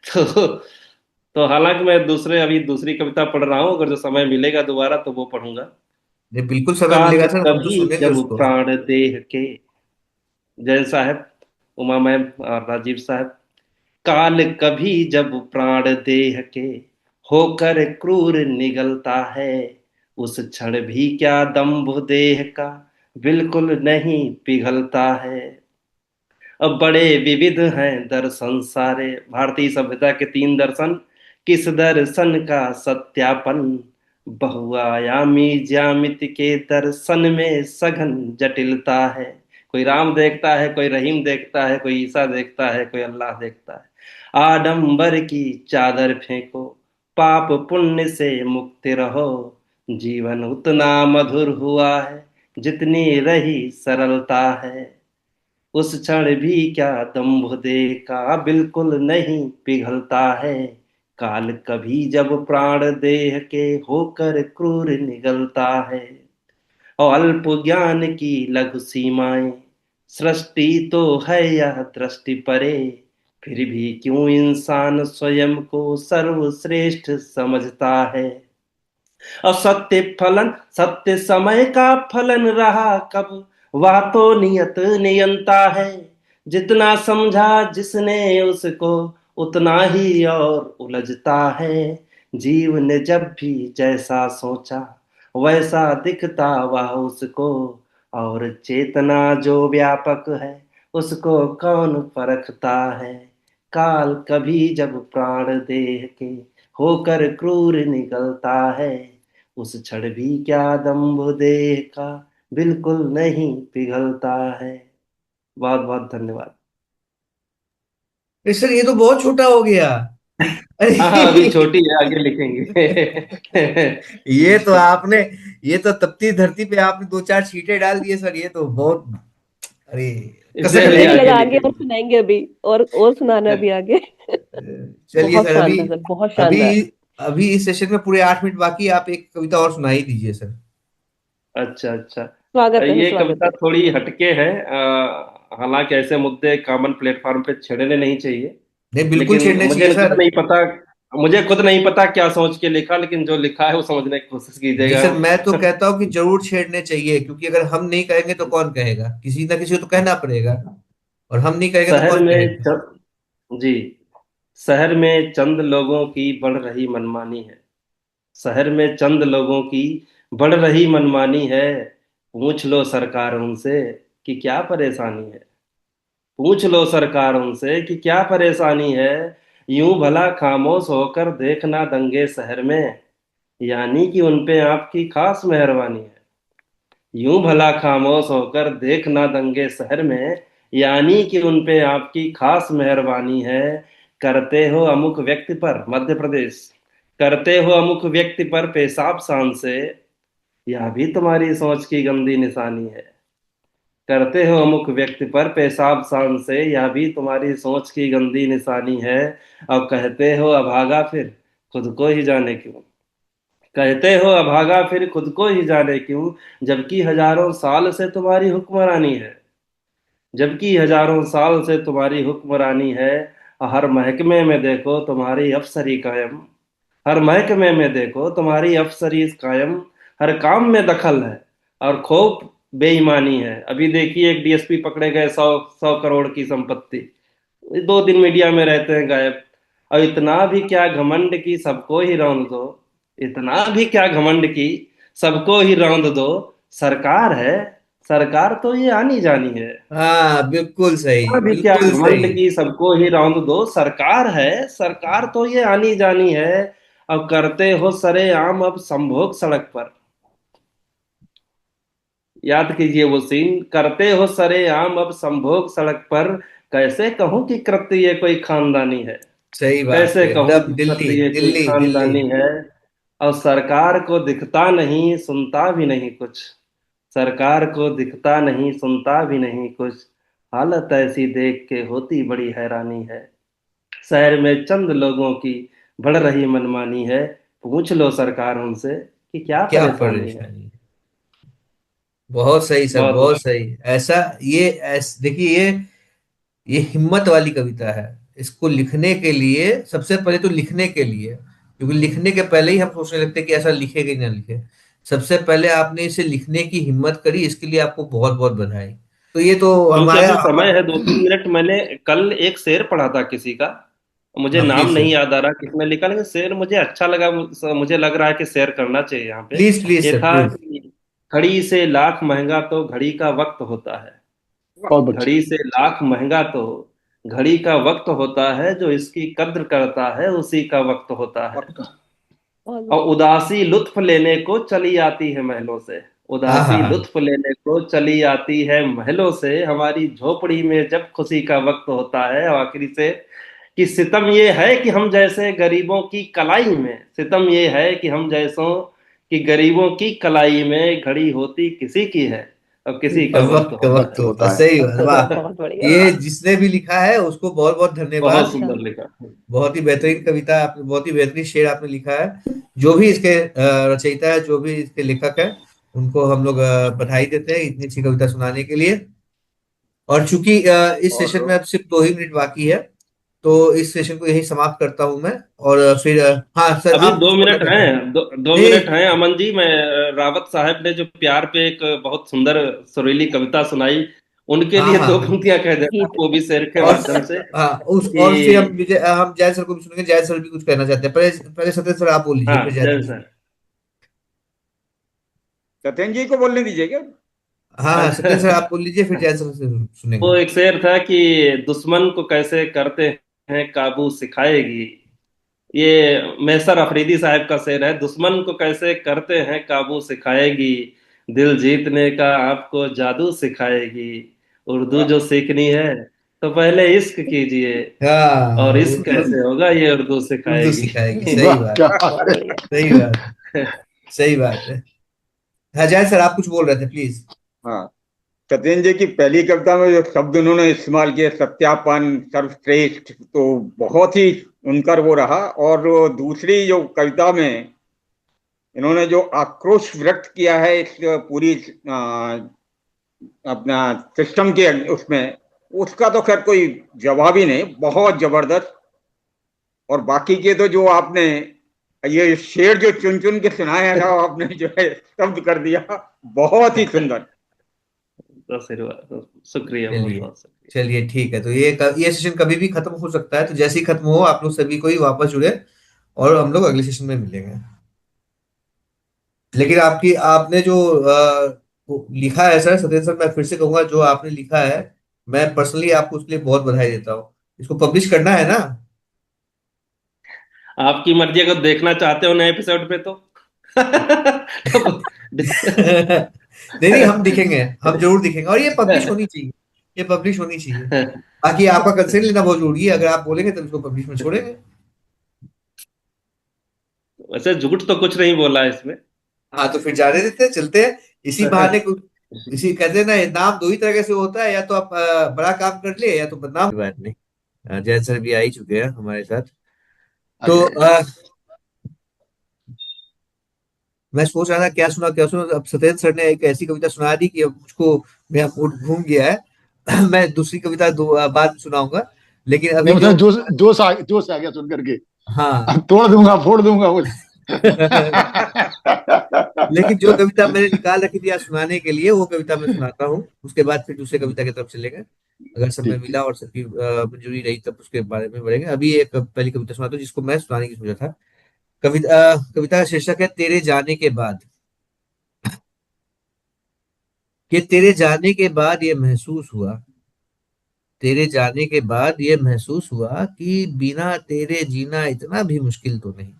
तो तो हालांकि मैं अभी दूसरी कविता पढ़ रहा हूँ, अगर जो समय मिलेगा दोबारा तो वो पढ़ूंगा। जी बिल्कुल समय काल मिलेगा सर, हम तो कभी सुनेंगे जब उसको। प्राण देह के, जैन साहब, उमा मैम और राजीव साहब। काल कभी जब प्राण देह के होकर क्रूर निगलता है, उस क्षण भी क्या दंभ देह का बिल्कुल नहीं पिघलता है। अब बड़े विविध हैं दर्शन सारे, भारतीय सभ्यता के 3 दर्शन, किस दर्शन का सत्यापन, बहुआयामी ज्यामिति के दर्शन में सघन जटिलता है। कोई राम देखता है, कोई रहीम देखता है, कोई ईसा देखता है, कोई अल्लाह देखता है। आडंबर की चादर फेंको, पाप पुण्य से मुक्ति रहो, जीवन उतना मधुर हुआ है जितनी रही सरलता है। उस क्षण भी क्या दंभ दे का बिल्कुल नहीं पिघलता है, काल कभी जब प्राण देह के होकर क्रूर निगलता है। और अल्प ज्ञान की लघु सीमाएं, सृष्टि तो है यह दृष्टि परे, फिर भी क्यों इंसान स्वयं को सर्वश्रेष्ठ समझता है। और सत्य फलन सत्य समय का फलन रहा कब, वह तो नियत नियंता है। जितना समझा जिसने उसको, उतना ही और उलझता है। जीव ने जब भी जैसा सोचा, वैसा दिखता वह उसको, और चेतना जो व्यापक है, उसको कौन परखता है। काल कभी जब प्राण देह के होकर क्रूर निकलता है, उस क्षण भी क्या दंभ देह का बिल्कुल नहीं पिघलता है। बहुत बहुत धन्यवाद। अरे सर, ये तो बहुत छोटा हो गया। हाँ हाँ, अभी अरे छोटी है, आगे लिखेंगे। ये तो आपने ये तो तपती धरती पे आपने दो चार छींटे डाल दिए सर। ये तो बहुत अरे इससे कसक भी मुझे भी रही। लगा आगे आगे और निकल सुनाएंगे अभी, और सुनाना अभी आगे। चलिए बहुत सर, अभी शानदार सर, बहुत अभी शानदार। अभी इस सेशन में पूरे 8 मिनट बाकी है, आप एक कविता और सुना ही दीजिए सर। अच्छा अच्छा। स्वागत है, ये स्वागत कविता है। थोड़ी हटके है, हालांकि ऐसे मुद्दे कॉमन प्लेटफॉर्म पे छेड़ने नहीं चाहिए, नहीं, बिल्कुल लेकिन छेड़ने चाहिए सर। मुझे खुद नहीं पता क्या सोच के लिखा, लेकिन जो लिखा है वो समझने की कोशिश जी कीजिएगा। सर, मैं तो कहता हूँ कि जरूर छेड़ने चाहिए, क्योंकि अगर हम नहीं कहेंगे तो कौन कहेगा, किसी ना किसी को तो कहना पड़ेगा, और हम नहीं कहेंगे तो शहर कौन में कहेगा। जी, शहर में चंद लोगों की बढ़ रही मनमानी है। शहर में चंद लोगों की बढ़ रही मनमानी है। पूछ लो सरकार उनसे कि क्या परेशानी है। पूछ लो सरकार उनसे कि क्या परेशानी है। यूं भला खामोश होकर देखना दंगे शहर में, यानी कि उन पे आपकी खास मेहरबानी है। यूं भला खामोश होकर देखना दंगे शहर में, यानी कि उन पे आपकी खास मेहरबानी है। करते हो अमुक व्यक्ति पर, मध्य प्रदेश, करते हो अमुक व्यक्ति पर पेशाब शान से, यह भी तुम्हारी सोच की गंदी निशानी है। करते हो अमुक व्यक्ति पर पेशाब शान से, यह भी तुम्हारी सोच की गंदी निशानी है। और कहते हो अभागा फिर खुद को ही जाने क्यों। कहते हो अभागा फिर खुद को ही जाने क्यों, जबकि हजारों साल से तुम्हारी हुक्मरानी है। जबकि हजारों साल से तुम्हारी हुक्मरानी है। हर महकमे में देखो तुम्हारी अफसरी कायम। हर महकमे में देखो तुम्हारी अफसरी कायम। हर काम में दखल है और खूब बेईमानी है। अभी देखिए एक डीएसपी पकड़े गए, 100 100 करोड़ की संपत्ति, 2 दिन मीडिया में रहते हैं गायब। और इतना भी क्या घमंड की सबको ही रौंद दो। इतना भी क्या घमंड की सबको ही रौंद दो। सरकार है, सरकार तो ये आनी जानी है। हाँ, बिल्कुल सही, इतना भी क्या बिल्कुल घमंड सही। की सबको ही रौंद दो। सरकार है, सरकार तो ये आनी जानी है। अब करते हो सरेआम अब संभोग सड़क पर। याद कीजिए वो सीन, करते हो सरेआम अब संभोग सड़क पर। कैसे कहूं कि कृत्य ये कोई खानदानी है। सही बात कैसे है, कहूं एकदम कि दिल्ली कृत्य ये कोई दिल्ली दिल्ली। खानदानी है। और सरकार को दिखता नहीं सुनता भी नहीं कुछ। सरकार को दिखता नहीं सुनता भी नहीं कुछ। हालत ऐसी देख के होती बड़ी हैरानी है। शहर में चंद लोगों की बढ़ रही मनमानी है। पूछ लो सरकार उनसे कि क्या क्या परेशानी है। परेशानी। बहुत सही सर, बहुत बहुत बहुत। सही। ऐसा, देखिए, ये हिम्मत वाली कविता है। इसको लिखने के लिए, सबसे पहले तो लिखने के लिए, क्योंकि लिखने के पहले ही हम सोचने लगते हैं कि ऐसा लिखे कि ना लिखे। सबसे पहले आपने इसे लिखने की हिम्मत करी, इसके लिए आपको बहुत बहुत बधाई। तो ये तो क्योंकि हमारा अभी समय है 2 3 मिनट, मैंने कल एक शेर पढ़ा था किसी का, मुझे हाँ, नाम प्लीज नहीं सर। याद आ रहा किसने लिखा, लेकिन शेर मुझे अच्छा लगा। मुझे लग रहा है कि शेयर करना चाहिए यहाँ पे। प्लीज प्लीज ये सर, था प्लीज। कि घड़ी से लाख महंगा तो घड़ी का वक्त होता है। बहुत अच्छा। घड़ी से लाख महंगा तो घड़ी का वक्त होता है। जो इसकी कद्र करता है उसी का वक्त होता है। वक्त। बहुत और बढ़िया। उदासी लुत्फ लेने को चली आती है महलों से। हाँ हाँ उदासी हाँ। लुत्फ लेने को चली आती है महलों से। हमारी झोपड़ी में जब खुशी का वक्त होता है। और आखिरी से कि सितम ये है कि हम जैसे गरीबों की कलाई में, सितम ये है कि हम जैसों कि गरीबों की कलाई में घड़ी होती किसी की है और किसी का अब वक्त वक्त का होता वक्त है। होता, होता है। सही बात, वाह। बहुत बढ़िया। ये जिसने भी लिखा है उसको बहुत बहुत बहुत धन्यवाद। अच्छा। सुंदर लिखा। बहुत ही बेहतरीन कविता आपने, बहुत ही बेहतरीन शेर आपने लिखा है। जो भी इसके रचयिता है, जो भी इसके लेखक है, उनको हम लोग बधाई देते हैं इतनी अच्छी कविता सुनाने के लिए। और चूंकि इस सेशन और में अब सिर्फ 2 ही मिनट बाकी है, तो इस सेशन को यही समाप्त करता हूं मैं। और फिर हाँ सर, अभी आप दो कुछ बोलना मिनट चाहते हैं? हैं, दो नहीं। मिनट हैं अमन जी। मैं रावत साहब ने जो प्यार पे एक बहुत सुंदर सुरीली कविता सुनाई, उनके हाँ लिए हाँ दो हाँ। पंक्तियां कह देता गीत। हूं, वो भी शेर के और माध्यम से हाँ, और फिर कि हम जय सर को भी सुनेंगे। जय सर भी कुछ कहना चाहते हैं, पहले पहले सत्येंद्र सर आप बोल लीजिए, हाँ फिर जय जय सर। सर। सत्येंद्र जी को बोलने दीजिएगा। हाँ हाँ, सत्येंद्र सर आप बोल लीजिए, फिर जय सर से सुनेंगे। वो एक शेर था कि दुश्मन को कैसे करते हैं काबू सिखाएगी। ये मैसर अफरीदी साहब का शेर है। दुश्मन को कैसे करते हैं काबू सिखाएगी, दिल जीतने का आपको जादू सिखाएगी। उर्दू वाह। जो सीखनी है तो पहले इश्क कीजिए, हाँ, और इश्क उर्दू। कैसे होगा ये उर्दू उर्दू सिखाएगी। सिखाएगी, सही वाह बात क्या है। बात बहुत है। बढ़िया। सही बात है। सही बात है। हाँ, जय सर आप कुछ बोल रहे थे, प्लीज। हाँ, सत्येंद्र जी की पहली कविता में जो शब्द उन्होंने इस्तेमाल किए, सत्यापन, सर्वश्रेष्ठ, तो बहुत ही उनकर वो रहा। और दूसरी जो कविता में इन्होंने जो आक्रोश व्यक्त किया है इस पूरी अपना सिस्टम के उसमें, उसका तो खैर कोई जवाब ही नहीं, बहुत जबरदस्त। और बाकी के तो जो आपने ये शेर जो चुन चुन के सुनाए हैं ना, आपने जो है शब्द कर दिया, बहुत ही सुंदर। आशीर्वाद, शुक्रिया, बहुत चलिए, बहुत शुक्रिया। चलिए ठीक है। तो ये सेशन कभी भी खत्म हो सकता है, तो जैसे ही खत्म हो आप लोग सभी को ही वापस जुड़े और हम लोग अगले सेशन में मिलेंगे। लेकिन आपकी आपने जो वो लिखा है सर, सत्येंद्र सर, मैं फिर से कहूंगा, जो आपने लिखा है, मैं पर्सनली आपको उसके लिए बहुत बधाई देता हूँ। इसको पब्लिश करना है ना? आपकी मर्जी, अगर देखना चाहते हो नए एपिसोड पे तो तो नहीं नहीं, हम दिखेंगे, हम जरूर दिखेंगे, और ये पब्लिश होनी चाहिए, ये पब्लिश होनी चाहिए। बाकी आपका कंसेंट लेना बहुत जरूरी है, अगर आप बोलेंगे तो इसको पब्लिश में छोड़ेंगे। वैसे झूठ तो कुछ नहीं बोला है इसमें। हाँ, तो फिर जाने देते हैं, चलते हैं इसी बहाने को। इसी कहते हैं ना, ये नाम दो ही तरह से होता है, या तो आप बड़ा काम कर ले, या तो बदनाम। कोई बात नहीं। जैन सर भी आ ही चुके हैं हमारे साथ। आ तो गए। मैं सोच रहा था क्या सुना क्या सुना, अब सत्येंद्र सर ने एक ऐसी कविता सुना दी कि अब मुझको, मेरा मूड घूम गया है। मैं दूसरी कविता बाद में सुनाऊंगा, लेकिन नहीं अभी मतलब जो। जोश आ गया सुन करके। हाँ। अब तोड़ दूंगा फोड़ दूंगा कुछ। लेकिन जो कविता मैंने निकाल रखी थी आज सुनाने के लिए, वो कविता मैं सुनाता हूँ, उसके बाद फिर दूसरे कविता की तरफ चलेंगे। अगर समय ठीक ठीक। मिला और सबकी मंजूरी रही तब उसके बारे में बढ़ेंगे। अभी एक पहली कविता सुनाता हूँ जिसको मैं सुनाने की सोचा था। कविता का शीर्षक है तेरे जाने के बाद। कि तेरे जाने के बाद ये महसूस हुआ, तेरे जाने के बाद ये महसूस हुआ कि बिना तेरे जीना इतना भी मुश्किल तो नहीं।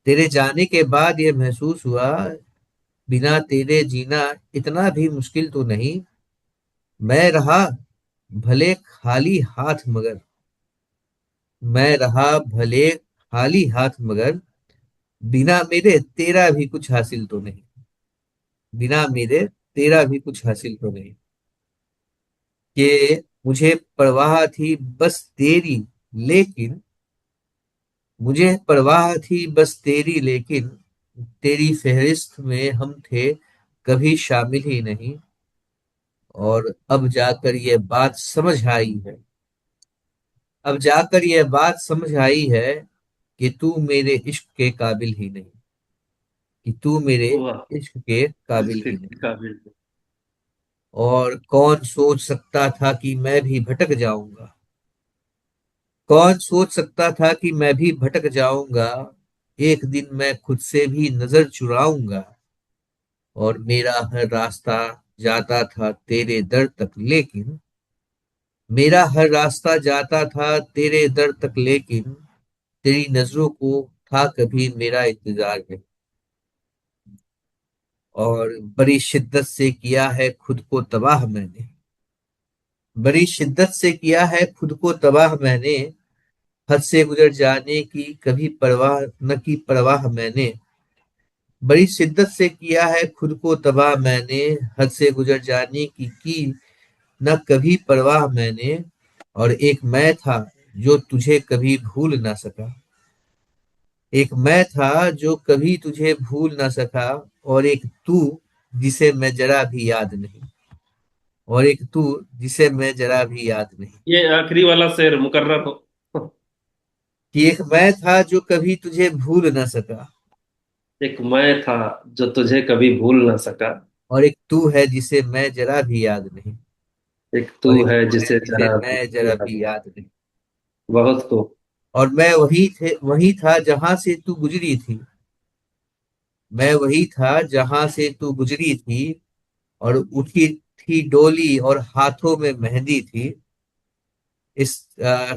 तेरे जाने के बाद ये महसूस हुआ, बिना तेरे जीना इतना भी मुश्किल तो नहीं। मैं रहा भले खाली हाथ मगर, मैं रहा भले खाली हाथ मगर, बिना मेरे तेरा भी कुछ हासिल तो नहीं। बिना मेरे तेरा भी कुछ हासिल तो नहीं। कि मुझे परवाह थी बस तेरी, लेकिन मुझे परवाह थी बस तेरी, लेकिन तेरी फहरिस्त में हम थे कभी शामिल ही नहीं। और अब जाकर ये बात समझ आई है, अब जाकर ये बात समझ आई है कि तू मेरे इश्क के काबिल ही नहीं, कि तू मेरे वाह, इश्क के काबिल इसके ही नहीं। काबिल। और कौन सोच सकता था कि मैं भी भटक जाऊंगा, कौन सोच सकता था कि मैं भी भटक जाऊंगा। एक दिन मैं खुद से भी नजर चुराऊंगा, और मेरा हर रास्ता जाता था तेरे दर तक, लेकिन मेरा हर रास्ता जाता था तेरे दर तक, लेकिन तेरी नजरों को था कभी मेरा इंतजार है। और बड़ी शिद्दत से किया है खुद को तबाह मैंने, बड़ी शिद्दत से किया है खुद को तबाह मैंने। हद से गुजर जाने की कभी परवाह न की परवाह मैंने, बड़ी शिद्दत से किया है खुद को तबाह मैंने। हद से गुजर जाने की न कभी परवाह मैंने। और एक मैं था जो तुझे कभी भूल ना सका, एक मैं था जो कभी तुझे भूल ना सका। और एक तू जिसे मैं जरा भी याद नहीं, और एक तू जिसे मैं जरा भी याद नहीं। ये आखिरी वाला शेर मुकर्रर हो। कि एक मैं था जो कभी तुझे भूल ना सका, एक मैं था जो तुझे कभी भूल ना सका। और एक तू है जिसे मैं जरा भी याद नहीं, एक और तू एक है तू है जिसे जिसे जरा भी मैं जरा याद भी नहीं। याद नहीं। बहुत को। और मैं वही था जहां से तू गुजरी थी, मैं वही था जहां से तू गुजरी थी। और उठी थी डोली और हाथों में मेहंदी थी। इस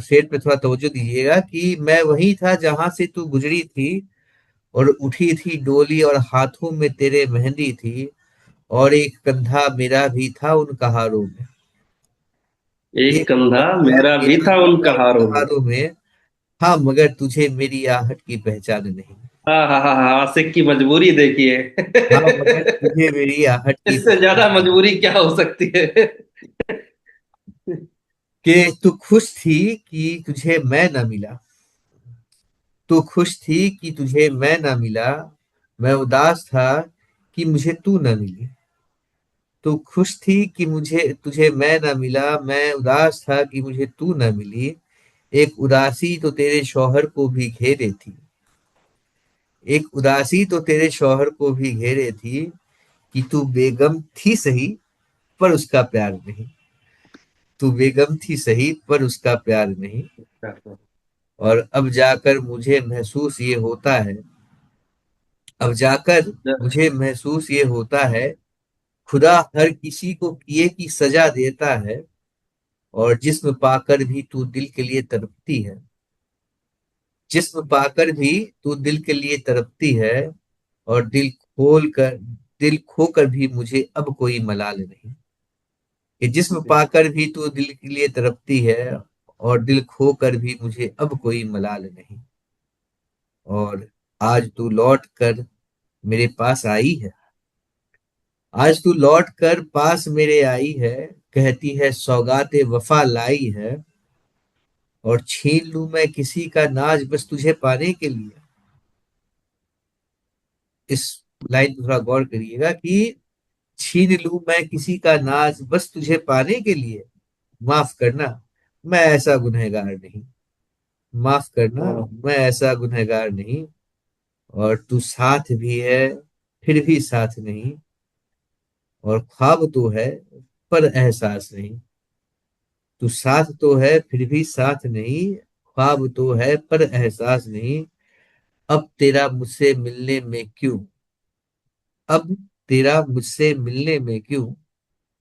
शेर पे थोड़ा तवज्जो दीजिएगा कि मैं वही था जहां से तू गुजरी थी, और उठी थी डोली और हाथों में तेरे मेहंदी थी। और एक कंधा मेरा भी था उन कहारों में, एक एक कंधा कंधा मेरा भी मेरा था भी उन था उन कहारों में। कहारों में। हाँ, मगर तुझे मेरी आहट की पहचान नहीं। हाँ हाँ हाँ हाँ, आशिक की मजबूरी देखिए। हाँ, मगर तुझे मेरी आहट की इससे ज्यादा मजबूरी क्या हो सकती है? कि तू खुश थी कि तुझे मैं न मिला। तू खुश थी कि तुझे मैं न मिला। मैं उदास था कि मुझे तू न मिली। तू खुश थी कि मुझे तुझे मैं न मिला। मैं उदास था कि मुझे तू न मिली। एक उदासी तो तेरे शौहर को भी घेरे थी। एक उदासी तो तेरे शौहर को भी घेरे थी कि तू बेगम थी सही पर उसका प्यार नहीं। तू बेगम थी सही पर उसका प्यार नहीं। और अब जाकर मुझे महसूस ये होता है। अब जाकर मुझे महसूस ये होता है। खुदा हर किसी को किए की सजा देता है। और जिस्म पाकर भी तू दिल के लिए तड़पती है। जिस्म पाकर भी तू दिल के लिए तड़पती है। और दिल खोकर भी मुझे अब कोई मलाल नहीं। कि जिस्म पाकर भी तू दिल के लिए तड़पती है। और दिल खोकर भी मुझे अब कोई मलाल नहीं। और आज तू लौट कर मेरे पास आई है। आज तू लौट कर पास मेरे आई है। कहती है सौगाते वफा लाई है। और छीन लूं मैं किसी का नाज बस तुझे पाने के लिए। इस लाइन पर थोड़ा गौर करिएगा कि छीन लूं मैं किसी का नाज बस तुझे पाने के लिए। माफ करना, मैं ऐसा गुनहगार नहीं। माफ करना, मैं ऐसा गुनहगार नहीं। और तू साथ भी है फिर भी साथ नहीं। और ख्वाब तो है पर एहसास नहीं। तू साथ तो है फिर भी साथ नहीं। ख्वाब तो है पर एहसास नहीं। अब तेरा मुझसे मिलने में क्यों। अब तेरा मुझसे मिलने में क्यों।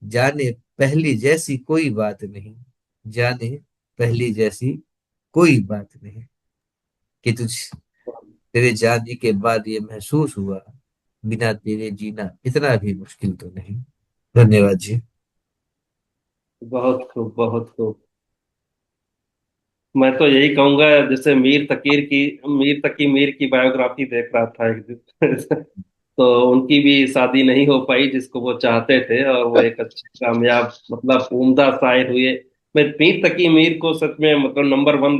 जाने पहली जैसी कोई बात नहीं। जाने पहली जैसी कोई बात नहीं। कि तेरे जाने के बाद ये महसूस हुआ। बिना तेरे जीना इतना भी मुश्किल तो नहीं। धन्यवाद जी। बहुत खूब, बहुत खूब। मैं तो यही कहूंगा, जैसे मीर तकी मीर की बायोग्राफी देख रहा था एक दिन। तो उनकी भी शादी नहीं हो पाई जिसको वो चाहते थे, और वो एक अच्छे कामयाब मतलब उम्दा शायर हुए। मैं मीर तकी मीर को सच में मतलब नंबर वन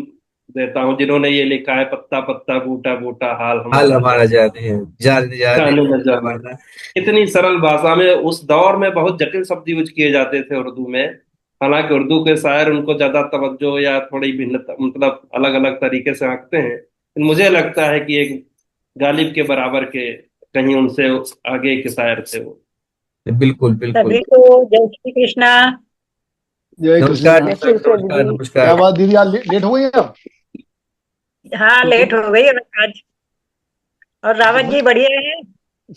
देता हूँ, जिन्होंने ये लिखा है, पत्ता पत्ता बूटा बूटा हाल हाल हमारा हमारा जाने जाने हैं, जाने जाने जाने न जाने। जमाना। इतनी सरल भाषा में, उस दौर में बहुत जटिल शब्द यूज किए जाते थे उर्दू में। हालांकि उर्दू के शायर उनको ज्यादा तवज्जो या थोड़ी भिन्नता मतलब अलग अलग तरीके से आंकते हैं, लेकिन मुझे लगता है कि एक गालिब के बराबर के, कहीं उनसे आगे के शायर थे वो। बिल्कुल बिल्कुल। सभी को जय श्री कृष्णा। जय नमस्कार कृष्ण। जय दीपक, श्री कृष्ण नमस्कार जी। क्या नमस्कार। बात दीदी, आज लेट हो गई आप? हाँ, लेट हो गई है आज। और रावत जी बढ़िया है।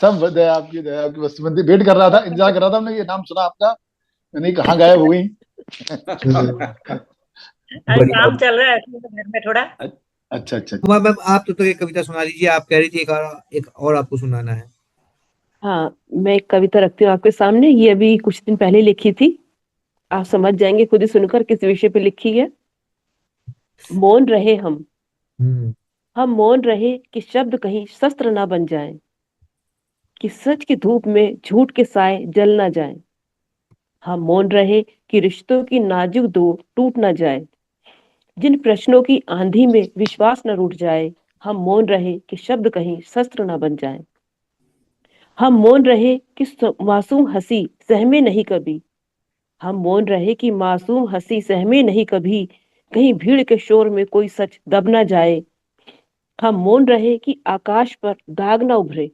सब दया आपकी बस बंदी वेट कर रहा था, इंतजार कर रहा था, हमने ये नाम सुना आपका। मैंने कहाँ गायब हो गई। आज बढ़िया। काम चल रहा है तो घर में थोड़ा। अच्छा अच्छा। हुआ मैम, आप तो एक कविता सुना दीजिए। आप कह रही थी एक और आपको सुनाना है। हाँ, मैं एक कविता रखती हूँ आपके सामने। ये अभी कुछ दिन पहले लिखी थी। आप समझ जाएंगे खुद ही सुनकर किस विषय पे लिखी है। मौन रहे हम। हम्म। हम मौन रहे कि शब्द कहीं शस्त्र ना बन जाए, कि सच की धूप में झूठ के साए जल ना जाए। हम मौन रहे कि रिश्तों की नाजुक डोर टूट ना जाए, जिन प्रश्नों की आंधी में विश्वास न रूठ जाए। हम मौन रहे कि शब्द कहीं शस्त्र न बन जाए। हम मौन रहे कि मासूम हंसी सहमे नहीं कभी। हम मौन रहे कि मासूम हंसी सहमे नहीं कभी, कहीं भीड़ के शोर में कोई सच दब ना जाए। हम मौन रहे कि आकाश पर दाग न उभरे,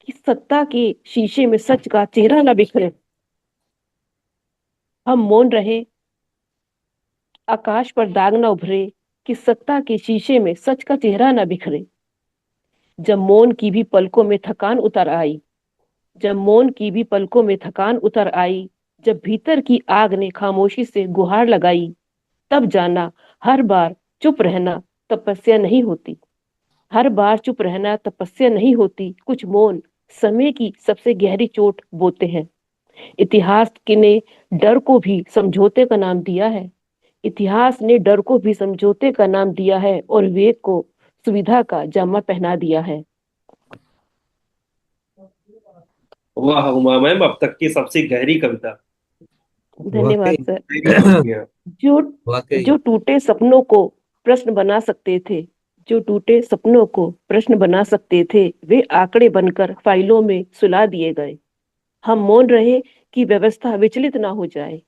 कि सत्ता के शीशे में सच का चेहरा न बिखरे। हम मौन रहे आकाश पर दाग न उभरे, कि सत्ता के शीशे में सच का चेहरा न बिखरे। जब मौन की भी पलकों में थकान उतर आई, जब मौन की भी पलकों में थकान उतर आई, जब भीतर की आग ने खामोशी से गुहार लगाई, तब जाना हर बार चुप रहना तपस्या नहीं होती। हर बार चुप रहना तपस्या नहीं होती। कुछ मौन समय की सबसे गहरी चोट बोते हैं। इतिहास के ने डर को भी समझौते का नाम दिया है। इतिहास ने डर को भी समझौते का नाम दिया है, और विवेक को सुविधा का जामा पहना दिया है। वाह उमा मैम, अब तक की सबसे गहरी कविता। धन्यवाद वाकई। सर। जो वाकई। जो टूटे सपनों को प्रश्न बना सकते थे, जो टूटे सपनों को प्रश्न बना सकते थे, वे आंकड़े बनकर फाइलों में सुला दिए गए। हम मौन रहे कि व्यवस्था विचलित ना हो जाए।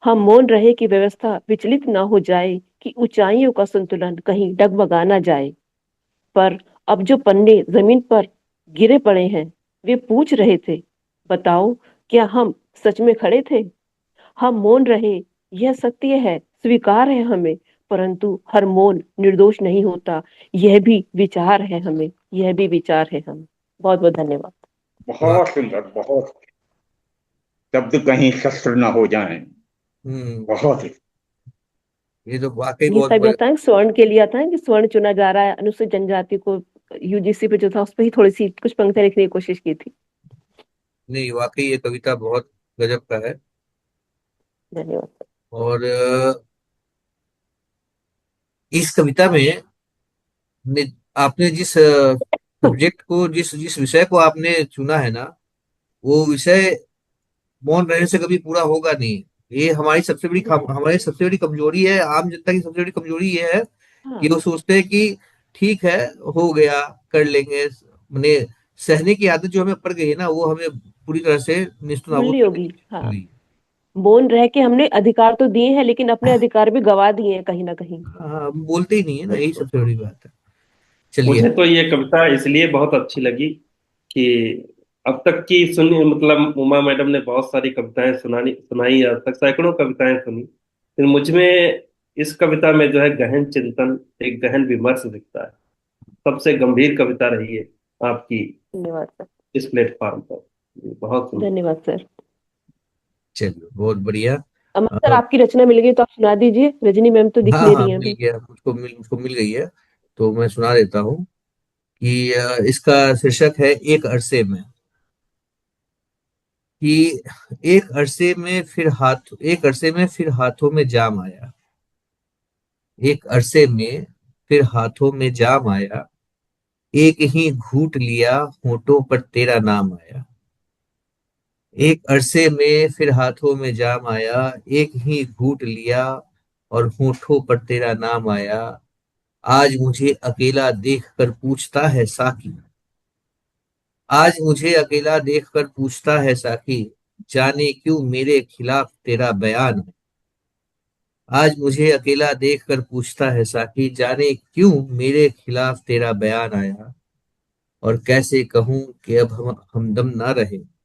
हम मौन रहे कि व्यवस्था विचलित ना हो जाए, कि ऊंचाइयों का संतुलन कहीं डगमगा ना जाए। पर अब जो पन्ने जमीन पर गिरे पड़े हैं, वे पूछ रहे थे, बताओ, क्या हम सच में खड़े थे? हम मौन रहे, यह सत्य है, स्वीकार है हमें। परंतु हर मौन निर्दोष नहीं होता, यह भी विचार है हमें, यह भी विचार है हमें। बहुत बहुत धन्यवाद। बहुत सुंदर, बहुत। शब्द कहीं शस्त्र ना हो जाएं। हम्म। बहुत ही। ये तो वाकई ये बहुत सब बड़े। था स्वर्ण के लिए था कि स्वर्ण चुना जा रहा है अनुसूचित जनजाति को। यूजीसी पे जो था उस पर ही थोड़ी सी कुछ पंक्तियां लिखने की कोशिश की थी। नहीं, वाकई ये कविता बहुत गजब का है। धन्यवाद। और इस कविता में आपने जिस सब्जेक्ट को, जिस जिस विषय को आपने चुना है ना, वो विषय मौन रहने से कभी पूरा होगा नहीं। ये हमारी सबसे बड़ी कमजोरी है, आम जनता की सबसे बड़ी कमजोरी ये है कि हाँ, वो सोचते हैं कि ठीक है, हो गया, कर लेंगे। मैंने सहने की आदत जो हमें पड़ गई है ना, वो हमें पूरी तरह से निस्तनाबूद भूलनी करने होगी। की हाँ, हो गई। मौन रह के हमने अधिकार तो दिए हैं, लेकिन अपने अधिकार भी गवा दिए हैं कहीं ना कहीं। हाँ, हम बोलते ही नहीं है ना, यही बिल्कुल। सबसे बड़ी बात है। चलिए। मुझे तो ये कविता इसलिए बहुत अच्छी लगी कि अब तक की सुनी, मतलब उमा मैडम ने बहुत सारी कविताएं सुनाई, आज तक सैकड़ों कविताएं सुनी, फिर मुझ में इस कविता में जो है गहन चिंतन, एक गहन विमर्श दिखता है। सबसे गंभीर कविता रही है आपकी धन्यवाद सर। इस प्लेटफॉर्म पर। बहुत सुंदर। धन्यवाद सर। चलिए, बहुत बढ़िया। अमन सर, अ, आपकी रचना मिल गई तो आप सुना दीजिए। रजनी मैम तो दिख हाँ नहीं हाँ, रही है मिल अभी। गया, मुझको मिल गई है। तो मैं सुना देता हूँ कि इसका शीर्षक है कि एक अरसे में फिर हाथों में जाम आया। एक अरसे में फिर हाथों में जाम आया। एक ही घूंट लिया, होठों पर तेरा नाम आया। एक अरसे में फिर हाथों में जाम आया। एक ही घूंट लिया और होठों पर तेरा नाम आया। आज मुझे अकेला देख कर पूछता है साकी। आज मुझे अकेला देख कर पूछता है साकी, जाने क्यों मेरे खिलाफ तेरा बयान है। आज मुझे अकेला देख कर पूछता है साकी, जाने क्यों मेरे खिलाफ तेरा बयान आया। और कैसे कहूं कि अब हम हमदम ना रहे।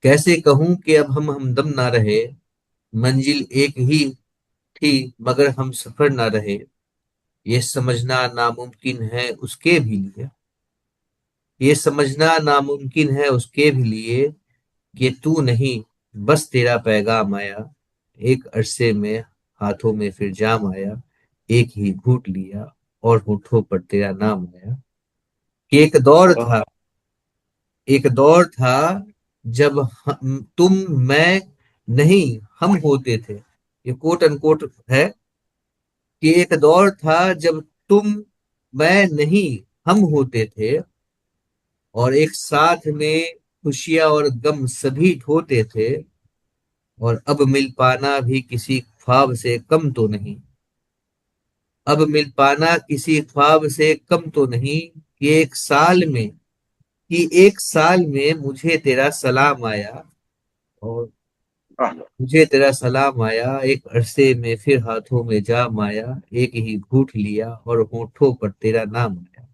कैसे कहूं कि अब हम हमदम ना रहे। मंजिल एक ही थी मगर हम सफर ना रहे। ये समझना नामुमकिन है उसके भी लिए। ये समझना नामुमकिन है उसके भी लिए कि तू नहीं, बस तेरा पैगाम आया। एक अरसे में हाथों में फिर जाम आया। एक ही घूंट लिया और होठों पर तेरा नाम आया। कि वाह। एक दौर था जब तुम, मैं नहीं, हम होते थे। ये कोट अनकोट है कि एक दौर था जब तुम, मैं नहीं, हम होते थे। और एक साथ में खुशियां और गम सभी ढोते थे। और अब मिल पाना भी किसी ख्वाब से कम तो नहीं। अब मिल पाना किसी ख्वाब से कम तो नहीं। कि एक साल में मुझे तेरा सलाम आया। और वाह। मुझे तेरा सलाम आया। एक अरसे में फिर हाथों में जाम आया। एक ही घूंट लिया और होठों पर तेरा नाम आया।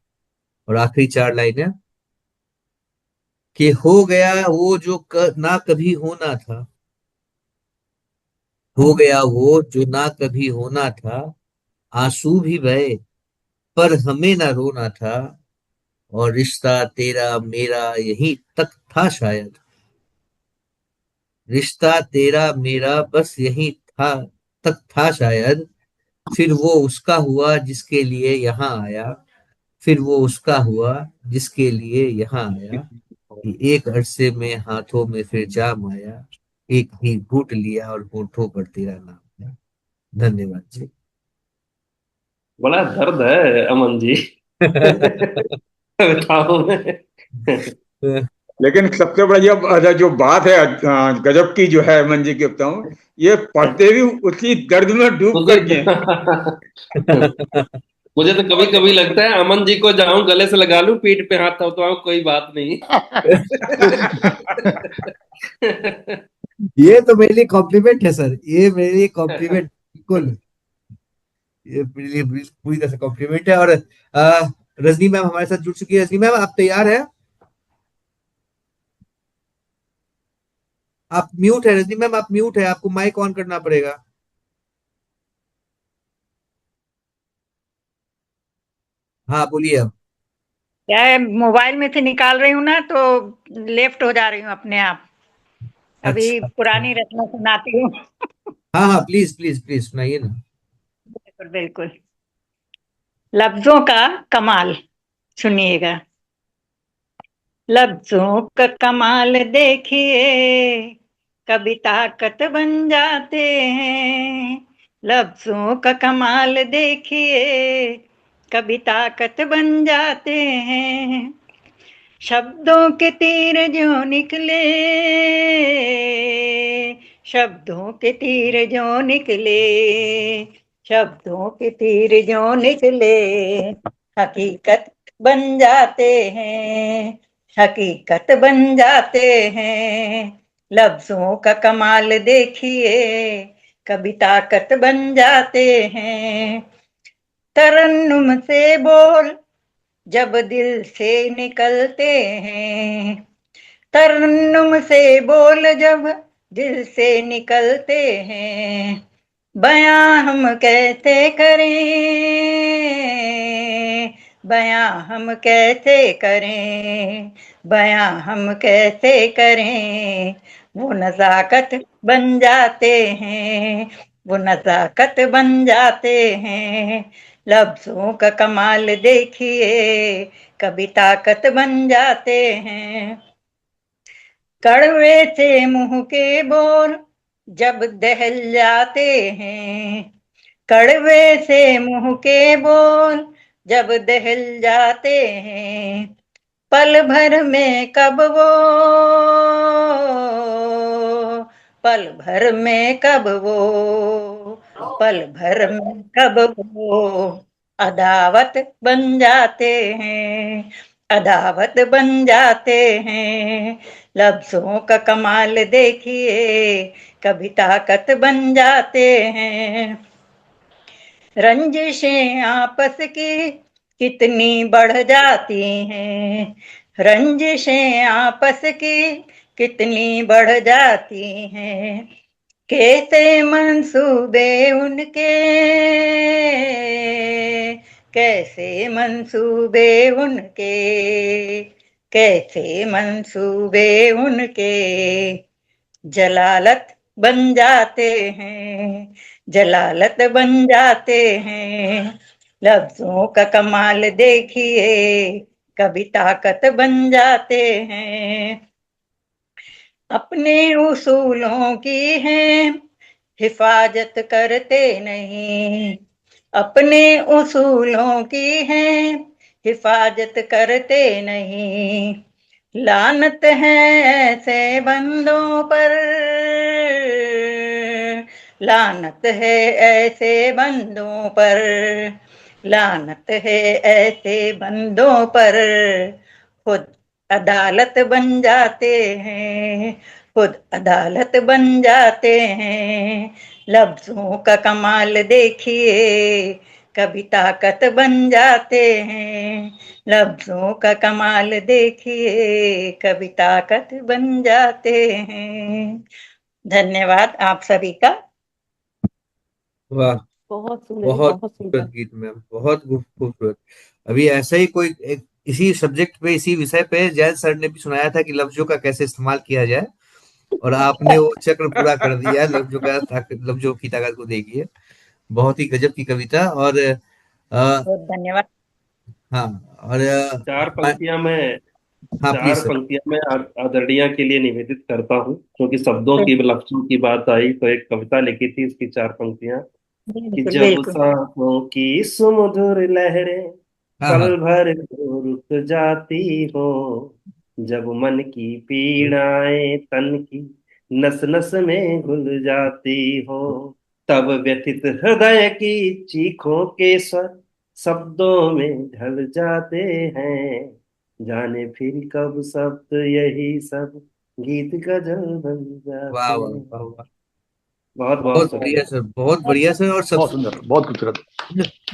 और आखिरी चार लाइनें कि हो गया वो जो ना कभी होना था। हो गया वो जो ना कभी होना था। आंसू भी बहे पर हमें ना रोना था। और रिश्ता तेरा मेरा यही तक था शायद। रिश्ता तेरा मेरा बस यही था, तक था शायद। फिर वो उसका हुआ जिसके लिए यहाँ आया। फिर वो उसका हुआ जिसके लिए यहाँ आया। कि एक अरसे में हाथों में फिर जाम आया। एक ही घूंट लिया और होठों पर तेरा नाम आया। धन्यवाद जी। बड़ा दर्द है अमन जी कविताओं में। लेकिन सबसे बढ़िया जो बात है, गजब की जो है मन जी की बताऊं, ये पढ़ते भी उसी दर्द में डूब मुझे करके हैं। मुझे तो कभी कभी लगता है अमन जी को जाऊं गले से लगा लूं, पीठ पे हाथ थपथपाऊं, कोई बात नहीं। ये तो मेरे लिए कॉम्प्लीमेंट है सर, ये मेरे लिए कॉम्प्लीमेंट, बिल्कुल। ये मेरे लिए पूरी तरह से कॉम्प्लीमेंट है। और रजनी मैम हमारे साथ जुड़ चुकी है। रजनी मैम, आप तैयार हैं? आप म्यूट है रजनी मैम, आप म्यूट है, आपको माइक ऑन करना पड़ेगा। हाँ बोलिए अब। क्या है, मोबाइल में से निकाल रही हूँ ना, तो लेफ्ट हो जा रही हूँ अपने आप। अभी अच्छा अच्छा। पुरानी रचना सुनाती हूँ। हाँ हाँ, प्लीज प्लीज प्लीज सुनाइए ना। बिल्कुल बिल्कुल। लफ्जों का कमाल, सुनिएगा। लफ्जों का कमाल देखिए, कभी ताकत बन जाते हैं। लफ्जों का कमाल देखिए, कभी ताकत बन जाते हैं। शब्दों के तीर जो निकले, शब्दों के तीर जो निकले, शब्दों के तीर जो निकले, हकीकत बन जाते हैं, हकीकत बन जाते हैं। लफ्जों का कमाल देखिए, कभी ताकत बन जाते हैं। तरन्नुम से बोल जब दिल से निकलते हैं, तरन्नुम से बोल जब दिल से निकलते हैं। बयां हम कैसे करें, बयां हम कैसे करें, बयां हम कैसे करें। वो नजाकत बन जाते हैं, वो नजाकत बन जाते हैं। लफ्जों का कमाल देखिए, कभी ताकत बन जाते हैं। कड़वे से मुंह के बोल जब दहल जाते हैं, कड़वे से मुंह के बोल जब दहल जाते हैं। पल भर में कब वो, पल भर में कब वो, पल भर में कब वो अदावत बन जाते हैं, अदावत बन जाते हैं। लफ्जों का कमाल देखिए, कभी ताकत बन जाते हैं। रंजिशें आपस की कितनी बढ़ जाती हैं, रंजिशें आपस की कितनी बढ़ जाती हैं। कैसे मंसूबे उनके, कैसे मंसूबे उनके, कैसे मंसूबे उनके जलालत बन जाते हैं, जलालत बन जाते हैं। लफ्जों का कमाल देखिए, कभी ताकत बन जाते हैं। अपने उसूलों की है हिफाजत करते नहीं, अपने उसूलों की है हिफाजत करते नहीं। लानत है ऐसे बंदों पर, लानत है ऐसे बंदों पर, लानत है ऐसे बंदों पर। खुद अदालत बन जाते हैं, खुद अदालत बन जाते हैं। लफ्जों का कमाल देखिए, कभी ताकत बन जाते हैं। लफ्जों का कमाल देखिए, कभी ताकत बन जाते हैं। धन्यवाद आप सभी का। वाह, बहुत सुंदर जी, बहुत बहुत खूबसूरत सुंदर। गीत मैम, बहुत खूबसूरत। अभी ऐसा ही कोई इसी सब्जेक्ट पे, इसी विषय पे जैन सर ने भी सुनाया था कि लफ्जों का कैसे इस्तेमाल किया जाए, और आपने वो चक्र पूरा कर दिया है। लफ्जों का लफ्जों की ताकत को देखिए। बहुत ही गजब की कविता। और बहुत धन्यवाद। हाँ, और चार पंक्तियां मैं हाँ चार प्लीज सर। पंक्तियां मैं आदरणीय के लिए निवेदित करता हूँ, क्योंकि शब्दों की, लफ्जों की बात आई तो एक कविता लिखी थी, इसकी चार पंक्तियां। कि बिल्कुल जब बिल्कुल। सांसों की सुमधुर लहरें हाँ हाँ। पल भर को रुक जाती हो, जब मन की पीड़ाएं तन की नस नस में घुल जाती हो, तब व्यथित हृदय की चीखों के स्वर शब्दों में ढल जाते हैं। जाने फिर कब शब्द यही सब गीत गजल बन वाह जाते वाह हैं। वाह वाह। बहुत बहुत बहुत शुक्रिया। बढ़िया सर, बहुत बढ़िया सर। और बहुत सबसे सुंदर, बहुत खूबसूरत।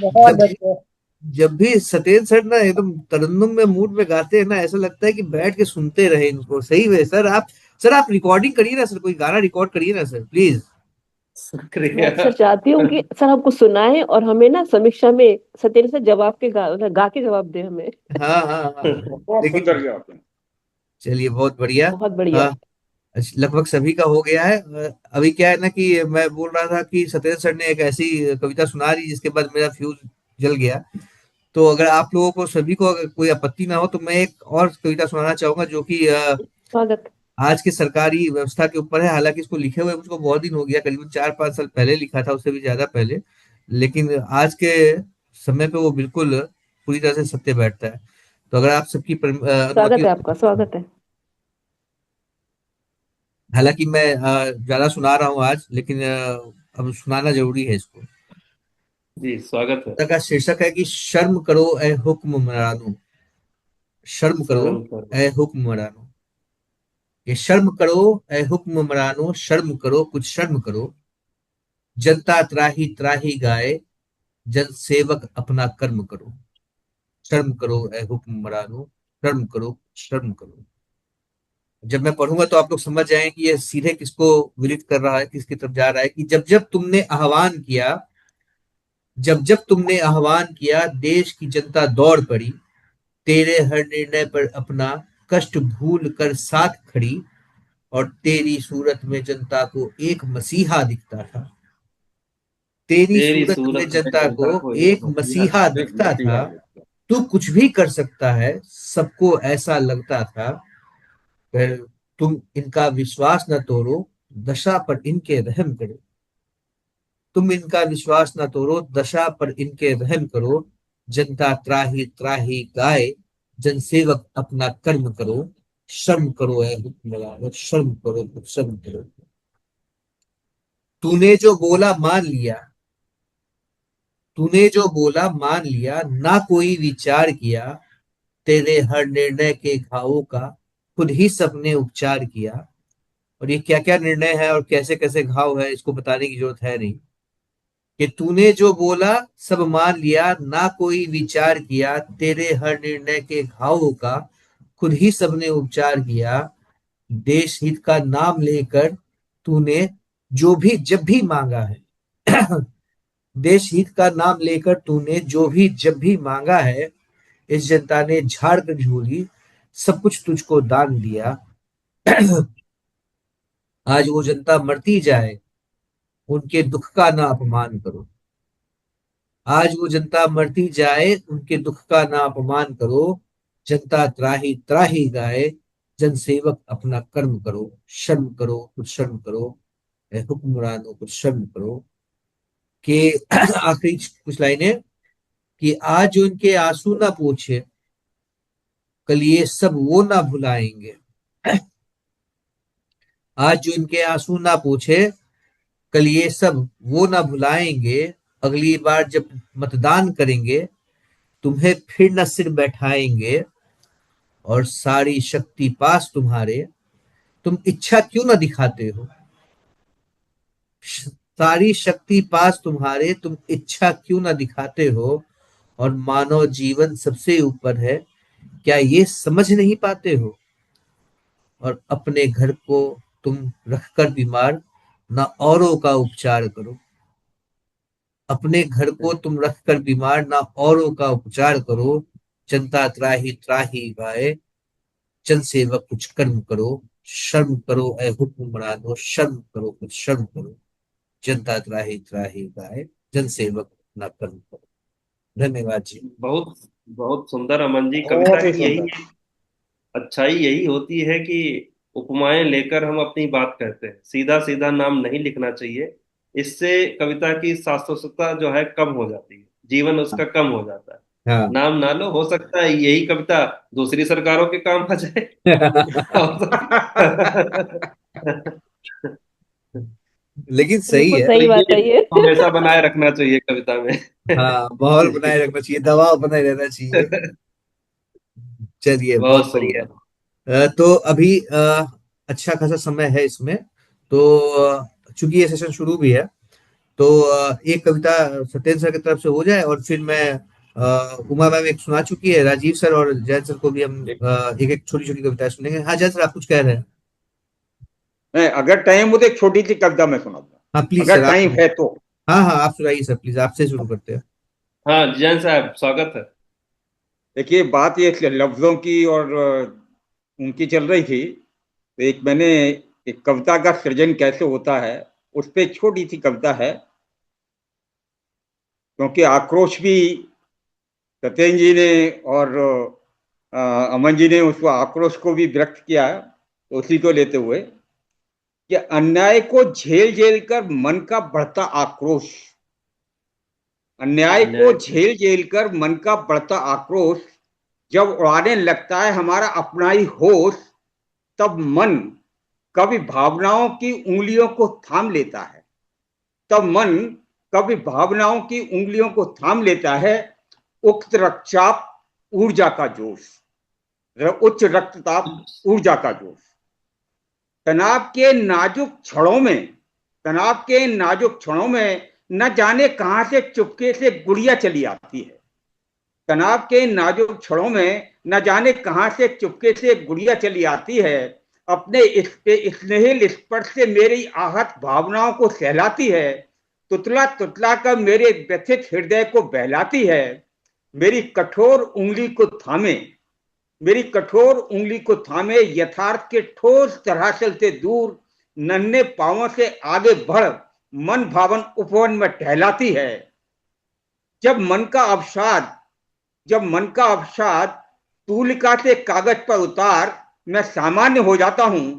बहुत जब बढ़िया। जब भी सत्येंद्र सर ना एकदम तरन्नुम में मूड में गाते हैं ना, ऐसा लगता है कि बैठ के सुनते रहे इनको। सही में सर, आप रिकॉर्डिंग करिए ना सर, कोई गाना रिकॉर्ड करिए ना सर प्लीज। मैं शुक्रिया। अक्सर चाहती हूँ कि सर हमको सुनाएं और हमें ना समीक्षा में सत्येंद्र से जवाब के गा के जवाब दे हमें। हाँ हाँ हाँ। बहुत सुंदर लेकिन किया आपने। चलिए, बहुत बढ़िया। बहुत बढ़िया। हाँ, लगभग सभी का हो गया है। अभी क्या है ना कि मैं बोल रहा था कि सत्येंद्र सर ने एक ऐसी कविता सुना दी जिसके बाद मेरा फ्यूज जल गया। तो अगर आप लोगों को सभी को अगर कोई आपत्ति ना हो तो मैं एक और कविता सुनाना चाहूंगा, जो कि स्वागत। आज के सरकारी व्यवस्था के ऊपर है। हालांकि इसको लिखे हुए मुझको बहुत दिन हो गया, करीबन 4-5 साल पहले लिखा था, उससे भी ज्यादा पहले। लेकिन आज के समय पे वो बिल्कुल पूरी तरह से सत्य बैठता है। तो अगर आप सबकी अनुमति स्वागत हो है आपका, तो। स्वागत है। हालांकि मैं ज्यादा सुना रहा हूँ आज, लेकिन अब सुनाना जरूरी है इसको। जी स्वागत है। कविता का शीर्षक है कि शर्म करो ए हुक्मरानों। शर्म करो शर्म करो। ए हुक्मरानों। ये शर्म करो ए हुक्मरानों, शर्म करो कुछ शर्म करो। जनता त्राही त्राही गाए, जन सेवक अपना कर्म करो। शर्म करो ए हुक्मरानों, शर्म करो, शर्म करो। जब मैं पढ़ूंगा तो आप लोग समझ जाएं कि ये सीधे किसको विलित कर रहा है, किसकी तरफ जा रहा है। कि जब जब तुमने आह्वान किया, जब जब तुमने आह्वान किया, देश की जनता दौड़ पड़ी। तेरे हर निर्णय पर अपना कष्ट भूल कर साथ खड़ी। और तेरी सूरत में जनता को एक मसीहा दिखता था। तेरी तेरी सूरत में सूरत में जनता को जनता को एक एक मसीहा मसीहा दिखता। एक दिखता था। मसीहा दिखता। तू कुछ भी कर सकता है, सबको ऐसा लगता था। फिर तुम इनका विश्वास न तोड़ो, दशा पर इनके रहम करो। तुम इनका विश्वास न तोड़ो, दशा पर इनके रहम करो। जनता त्राही त्राही गाए, जनसेवक अपना कर्म करो। शर्म करो है हुक्मरान, शर्म करो, शर्म करो। तूने जो बोला मान लिया, तूने जो बोला मान लिया, ना कोई विचार किया। तेरे हर निर्णय के घावों का खुद ही सबने उपचार किया। और ये क्या क्या निर्णय है और कैसे कैसे घाव है, इसको बताने की जरूरत है नहीं। कि तूने जो बोला सब मान लिया, ना कोई विचार किया। तेरे हर निर्णय के घावों का खुद ही सबने उपचार किया। देश हित का नाम लेकर तूने जो भी जब भी मांगा है, देश हित का नाम लेकर तूने जो भी जब भी मांगा है, इस जनता ने झाड़ कर झोली सब कुछ तुझको दान दिया। आज वो जनता मरती जाए, उनके दुख का ना अपमान करो। आज वो जनता मरती जाए, उनके दुख का ना अपमान करो। जनता त्राही त्राही गाए, जन सेवक अपना कर्म करो। शर्म करो कुछ शर्म करो, ए हुक्मरानों कुछ शर्म करो। कि आखिरी कुछ लाइनें, कि आज जो इनके आंसू ना पूछे, कल ये सब वो ना भुलाएंगे। आज जो इनके आंसू ना पूछे, कल ये सब वो ना भुलाएंगे। अगली बार जब मतदान करेंगे, तुम्हें फिर न सिर बैठाएंगे। और सारी शक्ति पास तुम्हारे, तुम इच्छा क्यों ना दिखाते हो। सारी शक्ति पास तुम्हारे, तुम इच्छा क्यों ना दिखाते हो। और मानव जीवन सबसे ऊपर है, क्या ये समझ नहीं पाते हो। और अपने घर को तुम रखकर बीमार, ना औरों का उपचार करो। अपने घर को तुम रखकर बीमार, ना औरों का उपचार करो। जनता त्राही त्राही गाए, जन सेवक कुछ कर्म करो। शर्म करो ए हुक्मरानों, शर्म करो कुछ शर्म करो। जनता त्राही त्राही गाए, जन सेवक अपना कर्म करो। धन्यवाद जी। बहुत बहुत सुंदर अमन जी। कविता बहुत ही की यही सुंदर। अच्छाई यही होती है कि उपमाएं लेकर हम अपनी बात कहते हैं। सीधा सीधा नाम नहीं लिखना चाहिए, इससे कविता की शाश्वतता जो है कम हो जाती है, जीवन उसका कम हो जाता है। हाँ। नाम ना लो, हो सकता है यही कविता दूसरी सरकारों के काम आ जाए। लेकिन सही बिल्कुल है। तो सही बात ये है ये। हमेशा बनाए रखना चाहिए कविता में। हाँ, माहौल बनाए रखना चाहिए, दबाव बनाए रहना चाहिए। चलिए, बहुत बहुत बढ़िया। सुंदर। तो अभी अच्छा खासा समय है इसमें। तो चूंकि ये सेशन शुरू भी है, तो एक कविता सत्येंद्र सर की तरफ से हो जाए, और फिर मैं उमा मैम एक सुना चुकी है, राजीव सर और जयंत सर को भी हम एक एक छोटी छोटी कविताएं सुनेंगे। हाँ जयंत सर, आप कुछ कह रहे हैं? मैं अगर टाइम हो तो एक छोटी सी कविता मैं सुना दूं, हाँ प्लीज अगर सर, आप। टाइम है तो। हाँ हाँ, आप सुनाइए सर, प्लीज, आपसे शुरू करते हैं। हाँ जैन साहब, स्वागत है। देखिए, बात ये लफ्जों की और उनकी चल रही थी, तो एक मैंने एक कविता का सृजन कैसे होता है उस पे एक छोटी सी कविता है, क्योंकि आक्रोश भी सत्येंद्र जी ने और अमन जी ने उस आक्रोश को भी व्यक्त किया है, तो उसी को लेते हुए कि अन्याय को झेल झेल कर मन का बढ़ता आक्रोश, अन्याय को अन्याय को। झेल झेल कर मन का बढ़ता आक्रोश, जब उड़ाने लगता है हमारा अपना ही होश, तब मन कभी भावनाओं की उंगलियों को थाम लेता है, तब मन कभी भावनाओं की उंगलियों को थाम लेता है। उक्त रक्तचाप ऊर्जा का जोश, उच्च रक्तचाप ऊर्जा का जोश, तनाव के नाजुक क्षणों में, तनाव के नाजुक क्षणों में न जाने कहां से चुपके से गुड़िया चली आती है, तनाव के नाजुक क्षणों में न जाने कहां से चुपके से गुड़िया चली आती है, अपने स्नेहिल स्पर्श से मेरी आहत भावनाओं को सहलाती है, तुतला तुतला कर मेरे व्यथित हृदय को बहलाती है, मेरी कठोर उंगली को थामे, मेरी कठोर उंगली को थामे यथार्थ के ठोस धरातल से दूर नन्हे पांवों से आगे बढ़ मन भावन उपवन में टहलाती है। जब मन का अवसाद, जब मन का अवसाद तूलिका से कागज पर उतार मैं सामान्य हो जाता हूं,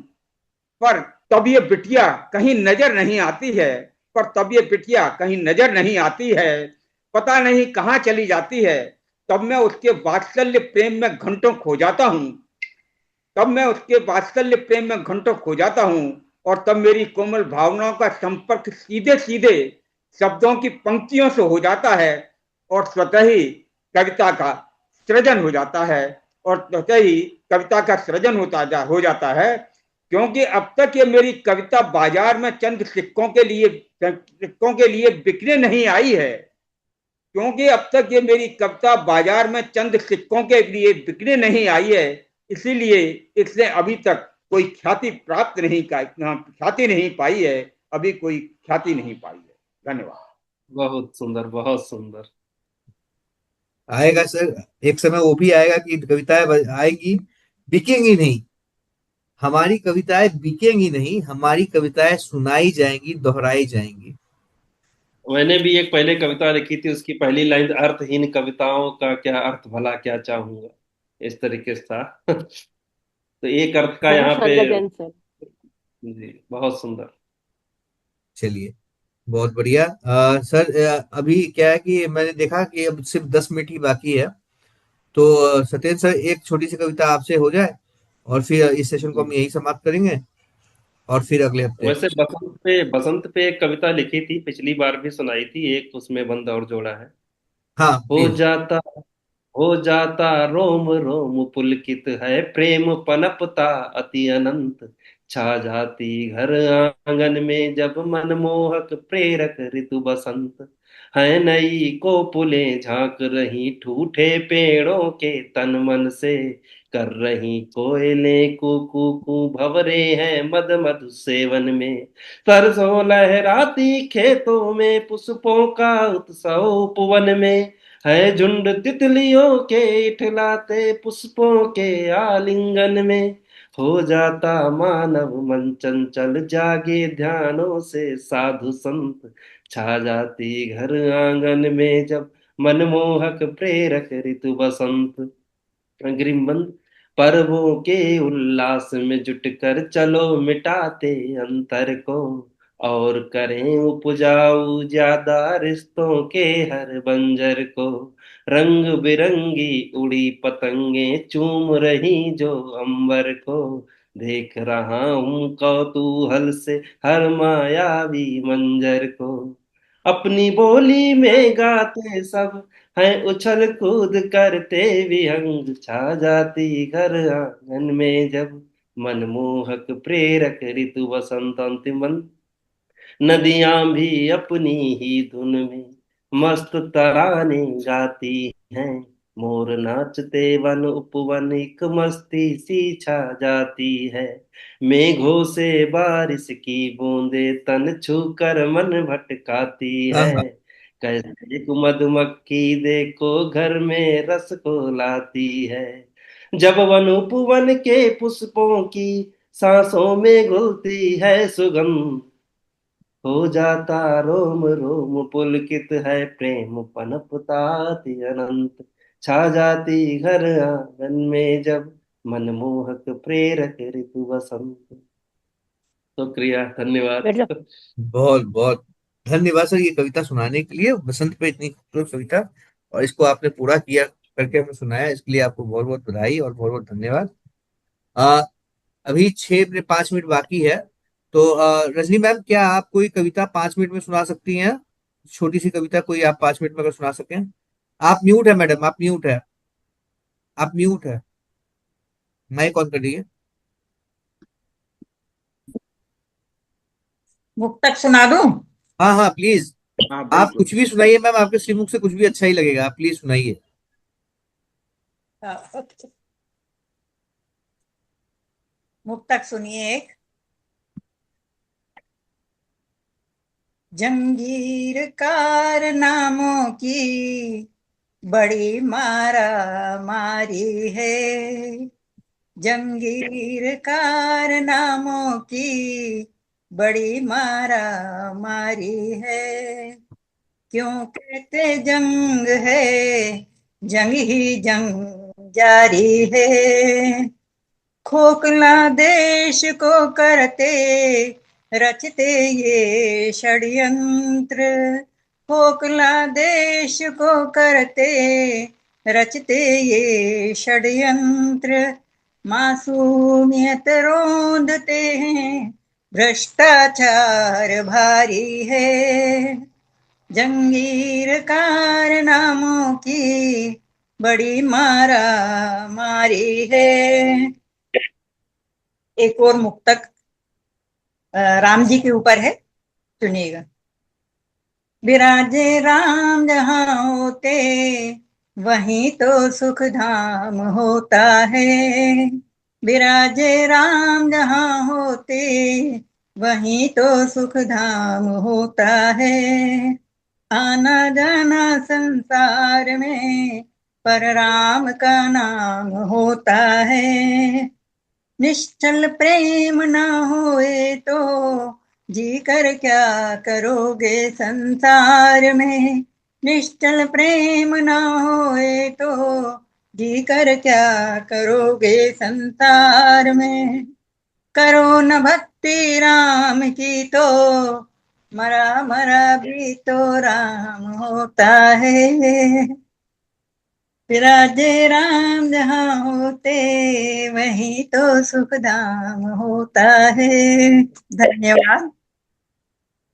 पर तब ये बिटिया कहीं नजर नहीं आती है, पर तब ये बिटिया कहीं नजर नहीं आती है, पता नहीं कहां चली जाती है, तब मैं उसके वात्सल्य प्रेम में घंटों खो जाता हूं, तब मैं उसके वात्सल्य प्रेम में घंटों खो जाता हूं, और तब मेरी कोमल भावनाओं का संपर्क सीधे सीधे शब्दों की पंक्तियों से हो जाता है, और स्वतः ही कविता का सृजन हो जाता है, और स्वतः ही कविता का सृजन हो जाता है। क्योंकि अब तक ये मेरी कविता बाजार में चंद सिक्कों के लिए बिकने नहीं आई है, क्योंकि अब तक ये मेरी कविता बाजार में चंद सिक्कों के लिए बिकने नहीं आई है, इसीलिए इसने अभी तक कोई ख्याति प्राप्त नहीं का ख्याति नहीं पाई है, अभी कोई ख्याति नहीं पाई है। धन्यवाद। बहुत सुंदर, बहुत सुंदर। आएगा सर, एक समय वो भी आएगा कि कविताएं आएंगी, बिकेंगी नहीं। हमारी कविताएं बिकेंगी नहीं, हमारी कविताएं सुनाई जाएंगी, दोहराई जाएंगी। मैंने भी एक पहले कविता लिखी थी, उसकी पहली लाइन अर्थहीन कविताओं का क्या अर्थ भला क्या चाहूंगा, इस तरीके से था। तो एक अर्थ का बहुत यहाँ पे। शानदार जैन सर। जी बहुत सुंदर। चलिए, बहुत बढ़िया। सर, अभी क्या है कि मैंने देखा कि अब सिर्फ 10 मिनट ही बाकी है। तो सत्येंद्र सर, एक छोटी सी कविता आपसे हो जाए, और फिर इस सेशन को हम यही समाप्त करेंगे, और फिर अगले हफ्ते। वैसे बसंत पे एक कविता लिखी थी, पिछली बार भी सुनाई थी, एक उसमें बंद और जोड़ा है। हाँ हो प्लीज। जाता, हो जाता रोम रोम पुलकित है प्रेम पनपता अति अनंत, छा जाती घर आंगन में जब मनमोहक प्रेरक ऋतु बसंत, है नई कोपुलें झांक रही ठूठे पेड़ों के तन मन से, कर रही कोयलें कू कू कू भंवरे हैं मद मधु सेवन में, सरसों लहराती खेतों में पुष्पों का उत्सव उपवन में, है झुंड तितलियों के इठलाते पुष्पों के आलिंगन में, हो जाता मानव मन चंचल जागे ध्यानों से साधु संत, छा जाती घर आंगन में जब मनमोहक प्रेरक ऋतु बसंत, अग्रिमबंद, पर्वों के उल्लास में जुटकर चलो मिटाते अंतर को, और करें उपजाऊ ज्यादा रिश्तों के हर बंजर को। रंग बिरंगी उड़ी पतंगे चूम रही जो अंबर को। देख रहा हूँ कौतूहल से हर मायावी मंजर को। अपनी बोली में गाते सब हैं उछल कूद करते विहंग। छा जाती घर आंगन में जब मनमोहक प्रेरक ऋतु वसंत अंतिम। नदियां भी अपनी ही धुन में मस्त तराने गाती हैं। मोर नाचते वन उपवन एक मस्ती सी छा जाती है। मेघों से बारिश की बूंदे तन छू कर मन भटकाती हाँ है। हाँ। कैसे एक मधुमक्खी देखो घर में रस को लाती है। जब वन उपवन के पुष्पों की सांसों में घुलती है सुगंध। हो जाता रोम रोम पुलकित है प्रेम पनपता अति अनंत। छा जाती घर आंगन में जब मनमोहक प्रेरक ऋतु वसंत। शुक्रिया, बैठ जाओ। धन्यवाद। बहुत बहुत धन्यवाद सर ये कविता सुनाने के लिए, बसंत पे इतनी खूबसूरत कविता, और इसको आपने पूरा किया करके हमें सुनाया, इसके लिए आपको बहुत बहुत बधाई और बहुत बहुत धन्यवाद। आ, अभी 5 मिनट बाकी है, तो रजनी मैम, क्या आप कोई कविता 5 मिनट में सुना सकती हैं? छोटी सी कविता कोई आप 5 मिनट में अगर सुना सकें। आप म्यूट है मैडम, आप म्यूट है, आप म्यूट है, माइक ऑन कर दीजिए। मुक्तक सुना दूं? हाँ हाँ प्लीज, हाँ आप बिल्कुल। कुछ भी सुनाइए मैम, आपके श्रीमुख से कुछ भी अच्छा ही लगेगा, आप प्लीज सुनाइए। ओके। मुक्तक सुनिए एक। जंगीर कारनामों की बड़ी मारा मारी है। जंगीर कारनामों की बड़ी मारा मारी है। क्यों कहते जंग है, जंग ही जंग जारी है। खोखला देश को करते रचते ये षड्यंत्र। खोखला देश को करते रचते ये षड्यंत्र। मासूमियत रोंदते हैं, भ्रष्टाचार भारी है। जंगीर कारनामों की बड़ी मारा मारी है। एक और मुक्तक राम जी के ऊपर है, सुनिएगा। विराजे राम जहाँ होते वहीं तो सुख धाम होता है। विराजे राम जहाँ होते वहीं तो सुख धाम होता है। आना जाना संसार में पर राम का नाम होता है। निश्चल प्रेम न होए तो जी कर क्या करोगे संसार में। निश्चल प्रेम न होए तो जी कर क्या करोगे संसार में। करो न भक्ति राम की तो मरा मरा भी तो राम होता है। विराजे राम जहाँ होते वहीं तो सुख धाम होता है। धन्यवाद।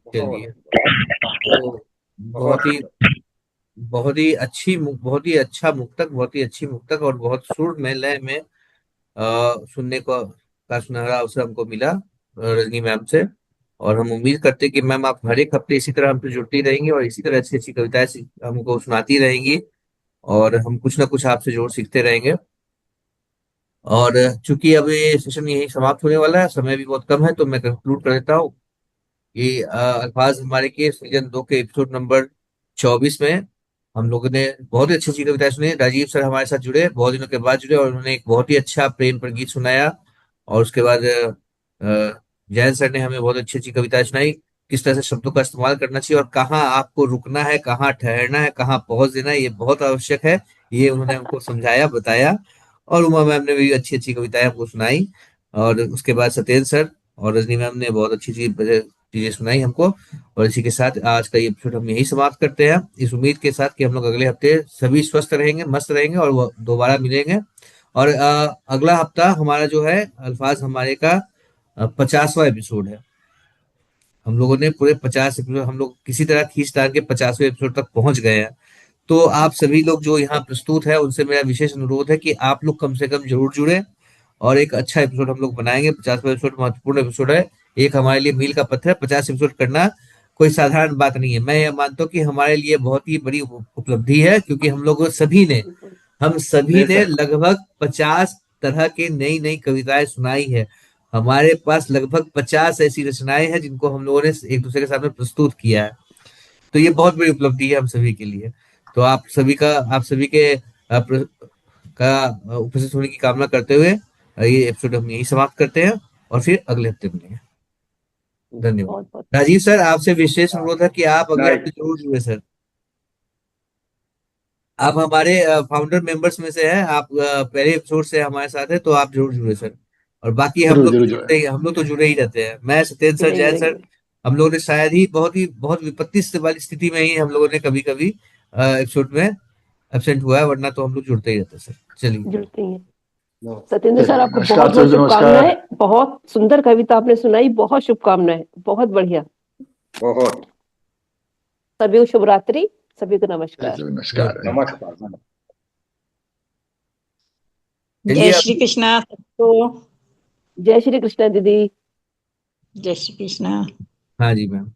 चलिए, बहुत तो बहुत बहुत ही बहुत ही अच्छा मुक्तक, बहुत ही अच्छी मुक्तक, और बहुत सुर में लय में सुनने का सुनहरा अवसर हमको मिला रजनी मैम से। और हम उम्मीद करते हैं कि मैम आप हर एक हफ्ते इसी तरह हमसे जुड़ती रहेंगी और इसी तरह अच्छी अच्छी कविताएं हमको सुनाती रहेंगी, और हम कुछ ना कुछ आपसे जोड़ सीखते रहेंगे। और चूंकि अब ये सेशन यही समाप्त होने वाला है, समय भी बहुत कम है, तो मैं कंक्लूड कर देता हूँ कि अल्फाज हमारे के सीजन 2 के एपिसोड नंबर 24 में हम लोगों ने बहुत ही अच्छी अच्छी कविताएं सुनी। राजीव सर हमारे साथ जुड़े, बहुत दिनों के बाद जुड़े, और उन्होंने एक बहुत ही अच्छा प्रेम पर गीत सुनाया। और उसके बाद जयंत सर ने हमें बहुत अच्छी अच्छी कविताएं सुनाई, किस तरह से शब्दों का इस्तेमाल करना चाहिए, और कहाँ आपको रुकना है, कहाँ ठहरना है, कहाँ पहुंच देना है, ये बहुत आवश्यक है। ये उन्होंने हमको समझाया, बताया। और उमा मैम ने भी अच्छी अच्छी कविताएं हमको सुनाई। और उसके बाद सत्येंद्र सर और रजनी मैम ने बहुत अच्छी अच्छी चीजें सुनाई हमको। और इसी के साथ आज का ये एपिसोड हम यही समाप्त करते हैं, इस उम्मीद के साथ कि हम लोग अगले हफ्ते सभी स्वस्थ रहेंगे, मस्त रहेंगे और वो दोबारा मिलेंगे। और अगला हफ्ता हमारा जो है अल्फाज हमारे का 50वां एपिसोड है। हम लोगों ने पूरे 50 एपिसोड हम लोग किसी तरह खींच तान के 50वें एपिसोड तक पहुंच गए हैं। तो आप सभी लोग जो यहाँ प्रस्तुत है उनसे मेरा विशेष अनुरोध है कि आप लोग कम से कम जरूर जुड़े और एक अच्छा एपिसोड हम लोग बनाएंगे। 50वां एपिसोड महत्वपूर्ण एपिसोड है, एक हमारे लिए मील का पत्थर है। 50 एपिसोड करना कोई साधारण बात नहीं है। मैं ये मानता हूँ कि हमारे लिए बहुत ही बड़ी उपलब्धि है, क्योंकि हम सभी ने बेशक। लगभग 50 तरह के नई नई कविताएं सुनाई है। हमारे पास लगभग 50 ऐसी रचनाएं हैं जिनको हम लोगों ने एक दूसरे के सामने प्रस्तुत किया है। तो ये बहुत बड़ी उपलब्धि है हम सभी के लिए। तो आप सभी के उपस्थित होने की कामना करते हुए ये एपिसोड हम यही समाप्त करते हैं और फिर अगले हफ्ते मिलेंगे। धन्यवाद। बहुत बहुत राजीव सर, आपसे विशेष अनुरोध है कि आप अगले राइट। हफ्ते जरूर जुड़े सर। आप हमारे फाउंडर मेंबर्स में से हैं, आप पहले एपिसोड से हमारे साथ हैं, तो आप जरूर जुड़े सर। और बाकी जरूर जरूर जो है। हम लोग तो जुड़े ही रहते हैं। मैं सत्येंद्र सर, जुड़ेंगे जैन सर, रहेंगे। हम लोगों ने शायद ही बहुत विपत्ति से वाली स्थिति में ही हम लोगों ने कभी कभी एपिसोड में एब्सेंट हुआ है, वरना तो हम लोग जुड़ते ही रहते हैं सर। चलिए, जुड़ते ही हैं। सत्येंद्र सर, आपको नमस्कार बहुत बहुत सभी को, नमस्कार। शुभकामनाएं। बहुत सुंदर कविता आपने सुनाई, बहुत शुभकामनाएं, बहुत बढ़िया। बहुत सभी को शुभ रात्रि, सभी को नमस्कार। नमस्कार। नमस्कार। चलिए जय अब श्री कृष्णा सबको। जय श्री कृष्ण दीदी। जय श्री कृष्णा। हाँ जी मैम।